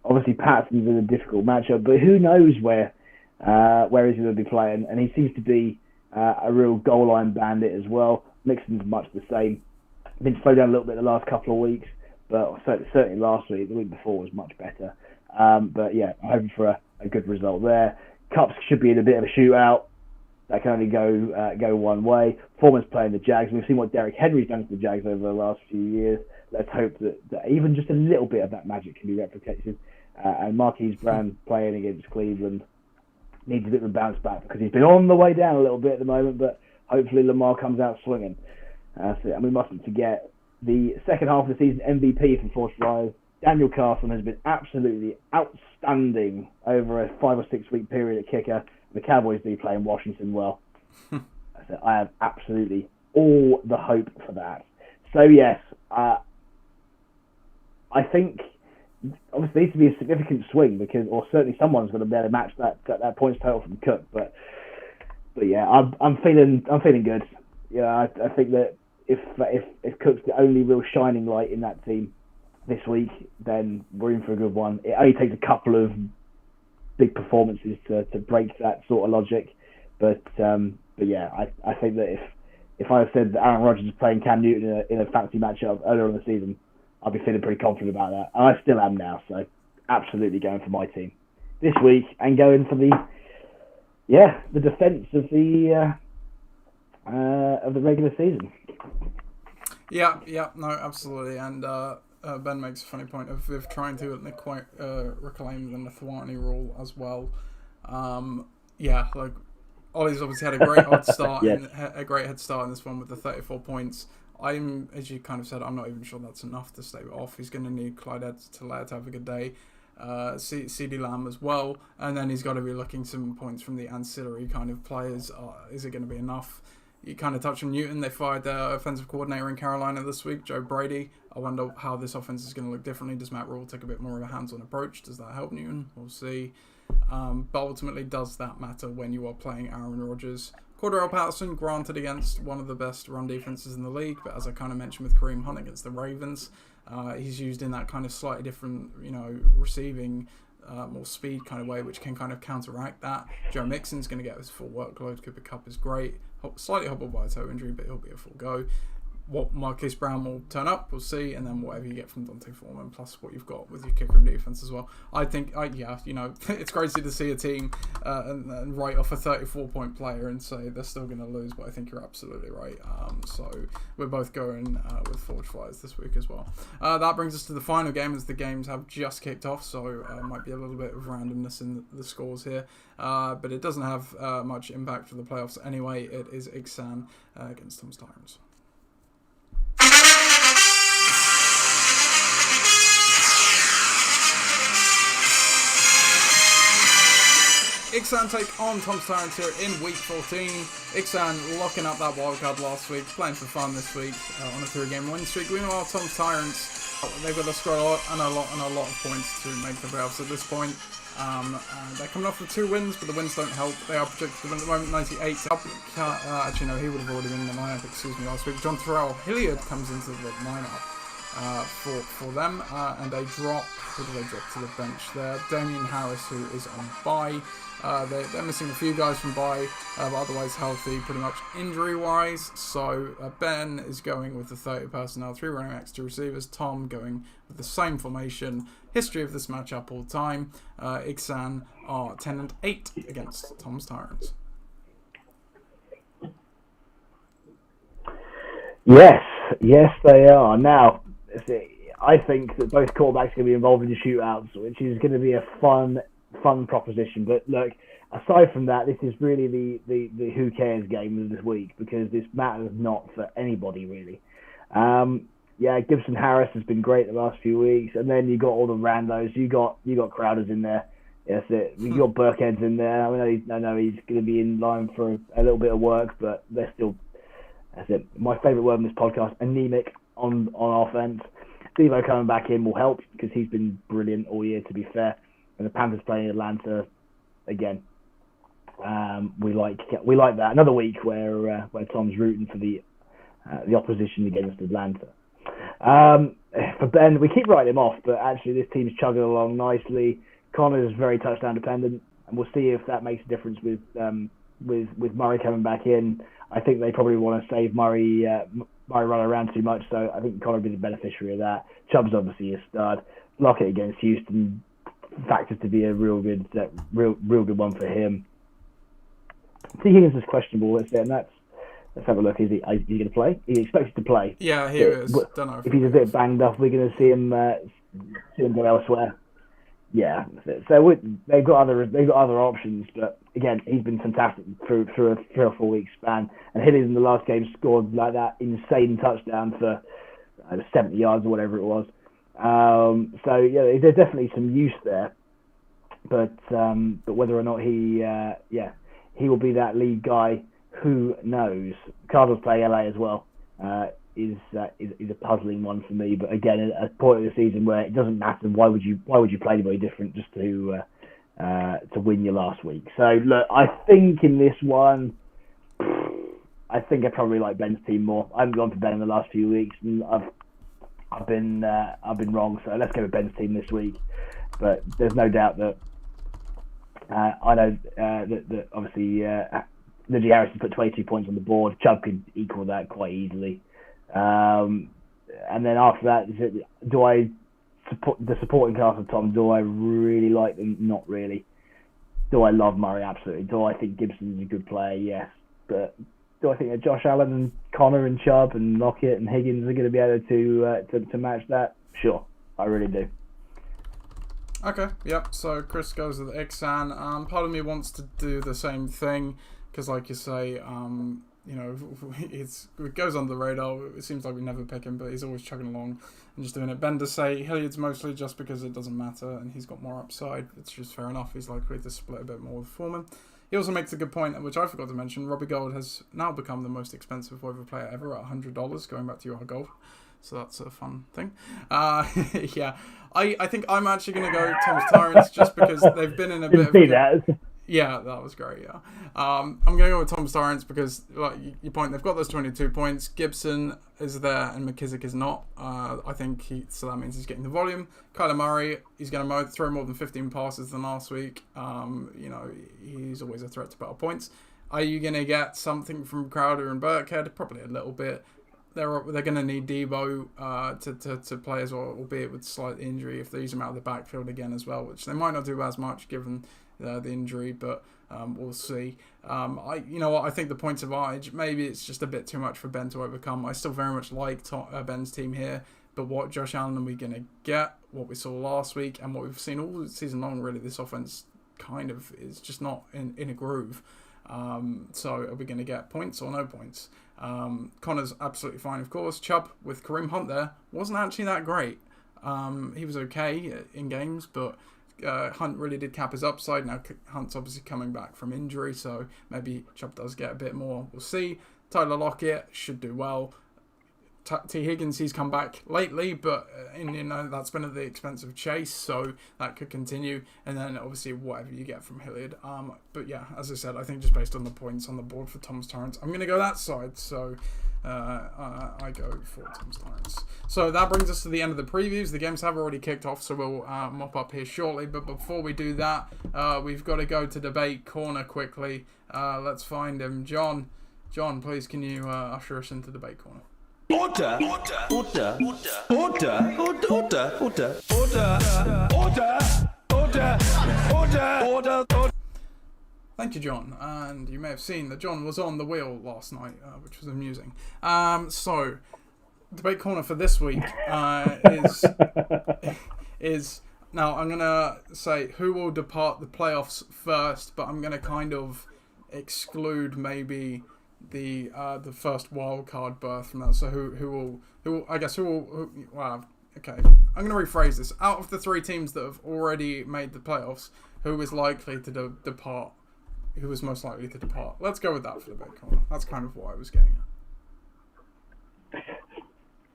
Obviously, Patson's in a difficult matchup, but who knows where he's going to be playing? And he seems to be a real goal line bandit as well. Mixon's much the same. Been slowed down a little bit the last couple of weeks, but certainly last week, the week before was much better. But yeah, I'm hoping for a good result there. Cups should be in a bit of a shootout. That can only go one way. Foreman's playing the Jags. We've seen what Derrick Henry's done to the Jags over the last few years. Let's hope that even just a little bit of that magic can be replicated. And Marquise Brown playing against Cleveland needs a bit of a bounce back because he's been on the way down a little bit at the moment, but hopefully Lamar comes out swinging. And we mustn't forget the second half of the season MVP for Forge Flyers. Daniel Carson has been absolutely outstanding over a 5 or 6 week period at kicker. The Cowboys do play in Washington well. So I have absolutely all the hope for that. So yes, I think obviously needs to be a significant swing or certainly someone's going to be able to match that points total from Cook. But yeah, I'm feeling good. Yeah, I think that if Cook's the only real shining light in that team this week, then we're in for a good one. It only takes a couple of big performances to break that sort of logic. But yeah, I think that if I had said that Aaron Rodgers is playing Cam Newton in a fantasy matchup earlier in the season, I'd be feeling pretty confident about that. And I still am now, so absolutely going for my team this week and going for the defence of the regular season. Yeah, no, absolutely. And Ben makes a funny point of trying to reclaim the Nathwani rule as well. Yeah, like Ollie's obviously had a great head start, in this one with the 34 points. As you kind of said, I'm not even sure that's enough to stay off. He's going to need Clyde Edwards-Helaire to have a good day. CeeDee Lamb as well, and then he's got to be looking some points from the ancillary kind of players. Is it going to be enough? You kind of touched on Newton. They fired their offensive coordinator in Carolina this week, Joe Brady. I wonder how this offense is going to look differently. Does Matt Rule take a bit more of a hands-on approach? Does that help Newton? We'll see. But ultimately, does that matter when you are playing Aaron Rodgers? Cordarrelle Patterson, granted against one of the best run defenses in the league, but as I kind of mentioned with Kareem Hunt against the Ravens, he's used in that kind of slightly different, receiving, more speed kind of way, which can kind of counteract that. Joe Mixon's going to get his full workload. Cooper Kupp is great. Slightly hobbled by a toe injury, but he'll be a full go. What Marquise Brown will turn up, we'll see, and then whatever you get from Dante Foreman, plus what you've got with your kicker and defense as well. I think, it's crazy to see a team and write off a 34-point player and say they're still going to lose, but I think you're absolutely right. So we're both going with Forge Flyers this week as well. That brings us to the final game, as the games have just kicked off, so might be a little bit of randomness in the scores here, but it doesn't have much impact for the playoffs anyway. It is Ixan against Tom's Tyrants. Ixan take on Tom's Tyrants here in Week 14. Ixan locking up that wildcard last week, playing for fun this week on a 3-game win streak. Meanwhile, Tom's Tyrants, they've got to score a lot of points to make the playoffs at this point. They're coming off with 2 wins, but the wins don't help. They are projected to win at the moment 98. Actually, no, he would have already been in the lineup, last week. John Terrell Hilliard comes into the lineup for them, and they drop. Who do they drop to the bench there? Damian Harris, who is on bye. They're missing a few guys from bye, but otherwise healthy, pretty much injury-wise. So Ben is going with the 30 personnel, 3 running backs, 2 receivers. Tom going with the same formation. History of this matchup all time. Ixan are 10-8 against Tom's Tyrants. Yes, they are. Now, I think that both quarterbacks are going to be involved in the shootouts, which is going to be a fun proposition. But look, aside from that, this is really the who cares game of this week, because this matters not for anybody really. Gibson Harris has been great the last few weeks, and then you got all the randos. You got Crowders in there. That's it. You got Burkhead's in there. I know he's going to be in line for a little bit of work, but they're still. That's it. My favourite word in this podcast: anemic on offense. Devo coming back in will help, because he's been brilliant all year, to be fair. And the Panthers playing Atlanta again. We like that. Another week where Tom's rooting for the opposition against Atlanta. For Ben, we keep writing him off, but actually this team's chugging along nicely. Connor's very touchdown dependent, and we'll see if that makes a difference with Murray coming back in. I think they probably want to save Murray run around too much, so I think Connor will be the beneficiary of that. Chubb's obviously a stud. Lockett against Houston factors to be a real good one for him. T. Higgins is questionable, let's have a look. Is he going to play? He expected to play. Yeah, he is. Don't know if he's a bit banged up, we're going to see him go elsewhere. Yeah, so they've got other options, but again, he's been fantastic through a 3 or 4 week span. And Higgins in the last game scored like that insane touchdown for 70 yards or whatever it was. So yeah, there's definitely some use there, but whether or not he will be that lead guy, who knows? Cardinals play LA as well a puzzling one for me. But again, at a point of the season where it doesn't matter, why would you play anybody different just to win your last week? So look, I think in this one, I think I probably like Ben's team more. I haven't gone for Ben in the last few weeks, and I've been wrong. So let's go with Ben's team this week. But there's no doubt that I know that obviously Najee Harrison put 22 points on the board. Chubb could equal that quite easily. And then after that, do I support the supporting cast of Tom? Do I really like them? Not really. Do I love Murray? Absolutely. Do I think Gibson's a good player? Yes. But do I think that Josh Allen and Connor and Chubb and Lockett and Higgins are going to be able to match that? Sure, I really do. Okay, yep. So Chris goes with Ixan. Part of me wants to do the same thing because, like you say, it goes under the radar. It seems like we never pick him, but he's always chugging along and just doing it. Ben does say Hilliard's mostly just because it doesn't matter and he's got more upside. It's just fair enough. He's likely to split a bit more with Foreman. He also makes a good point, which I forgot to mention. Robbie Gold has now become the most expensive waiver player ever at $100, going back to your goal. So that's a fun thing. Yeah, I think I'm actually going to go Thomas Tyrants just because they've been in a bit of... Yeah, that was great, yeah. I'm going to go with Thomas Tyrants because, like your point, they've got those 22 points. Gibson is there and McKissick is not. I think so that means he's getting the volume. Kyler Murray, he's going to throw more than 15 passes than last week. He's always a threat to better points. Are you going to get something from Crowder and Burkhead? Probably a little bit. They're going to need Debo to play as well, albeit with slight injury if they use him out of the backfield again as well, which they might not do as much given the injury, but we'll see. I think the points advantage, maybe it's just a bit too much for Ben to overcome. I still very much like Ben's team here, but what Josh Allen are we going to get? What we saw last week and what we've seen all season long, really, this offense kind of is just not in a groove. So are we going to get points or no points? Connor's absolutely fine, of course. Chubb with Kareem Hunt there wasn't actually that great. He was okay in games, but Hunt really did cap his upside. Now Hunt's obviously coming back from injury, so maybe Chubb does get a bit more. We'll see. Tyler Lockett should do well. T. Higgins, he's come back lately, but that's been at the expense of Chase, so that could continue. And then obviously whatever you get from Hilliard. But yeah, as I said, I think just based on the points on the board for Thomas Torrance, I'm going to go that side. So I go for Thomas Torrance. So that brings us to the end of the previews. The games have already kicked off, so we'll mop up here shortly. But before we do that, we've got to go to debate corner quickly. Let's find him. John, please, can you usher us into debate corner? Order. Thank you, John. And you may have seen that John was on the wheel last night, which was amusing. So, debate corner for this week is now I'm gonna say who will depart the playoffs first, but I'm gonna kind of exclude maybe the first wild card berth from that. So who will wow, okay. I'm going to rephrase this. Out of the three teams that have already made the playoffs, who is likely to depart? Who is most likely to depart? Let's go with that for the big corner. That's kind of what I was getting at.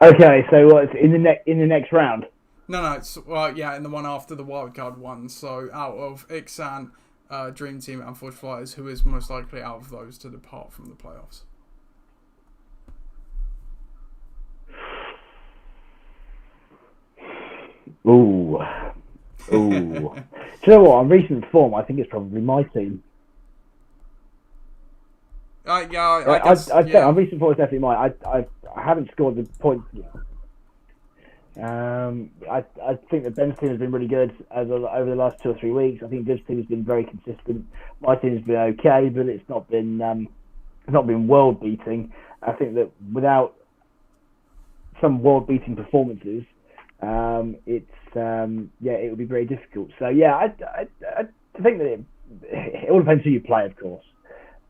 Okay, so what's in the next round? No, it's in the one after the wild card one. So out of Ixan, Dream Team and Forge Flyers, who is most likely out of those to depart from the playoffs? Ooh. Do you know what? On recent form, I think it's probably my team. I guess, on recent form, it's definitely mine. I haven't scored the points yet. I think that Ben's team has been really good over the last 2 or 3 weeks. I think Div's team has been very consistent. My team has been okay, but it's not been world beating. I think that without some world beating performances, it would be very difficult. So yeah, I think that it all depends who you play, of course.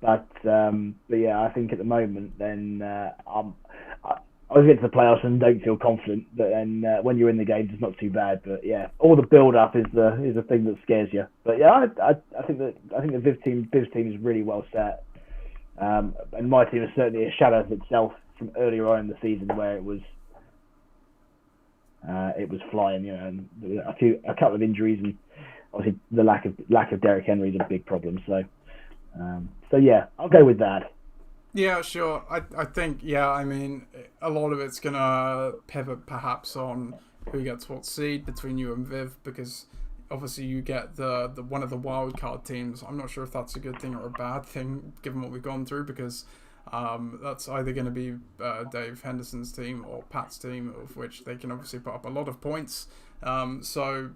But yeah, I think at the moment, then I was getting to the playoffs and don't feel confident, but then when you're in the game, it's not too bad. But yeah, all the build-up is the thing that scares you. But yeah, I think the Viv's team is really well set, and my team is certainly a shadow of itself from earlier on in the season where it was flying, you know, and there were a couple of injuries, and obviously the lack of Derrick Henry is a big problem. So yeah, I'll go with that. Yeah, sure. I think, I mean, a lot of it's going to pivot perhaps on who gets what seed between you and Viv, because obviously you get the one of the wildcard teams. I'm not sure if that's a good thing or a bad thing, given what we've gone through, because that's either going to be Dave Henderson's team or Pat's team, of which they can obviously put up a lot of points. So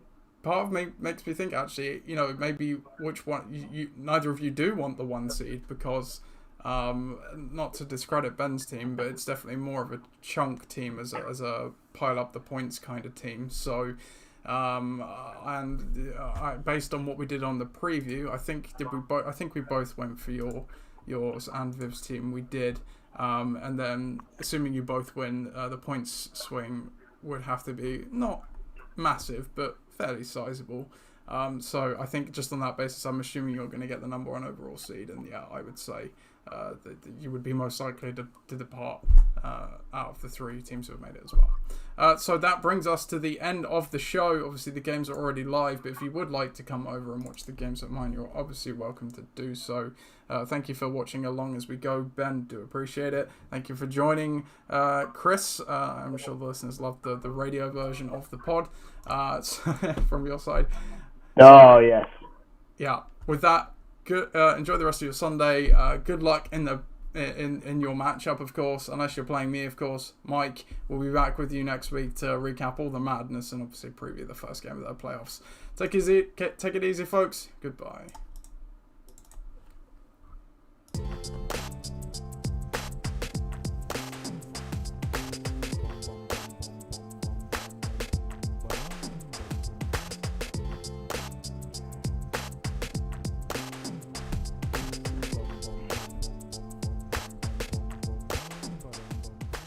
part of me makes me think, actually, you know, maybe which one, neither of you do want the 1 seed, because... not to discredit Ben's team, but it's definitely more of a chunk team as a pile up the points kind of team. So, based on what we did on the preview, I think we both went for yours and Viv's team. We did, and then assuming you both win, the points swing would have to be not massive, but fairly sizable. So I think just on that basis, I'm assuming you're going to get the number 1 overall seed, and I would say that you would be most likely to depart out of the 3 teams who have made it as well. So that brings us to the end of the show. Obviously, the games are already live, but if you would like to come over and watch the games at mine, you're obviously welcome to do so. Thank you for watching along as we go, Ben. Do appreciate it. Thank you for joining, Chris. I'm sure the listeners loved the radio version of the pod from your side. Oh, yes. Yeah. With that, good. Enjoy the rest of your Sunday. Good luck in your matchup, of course. Unless you're playing me, of course. Mike will be back with you next week to recap all the madness and obviously preview the first game of the playoffs. Take it easy, folks. Goodbye.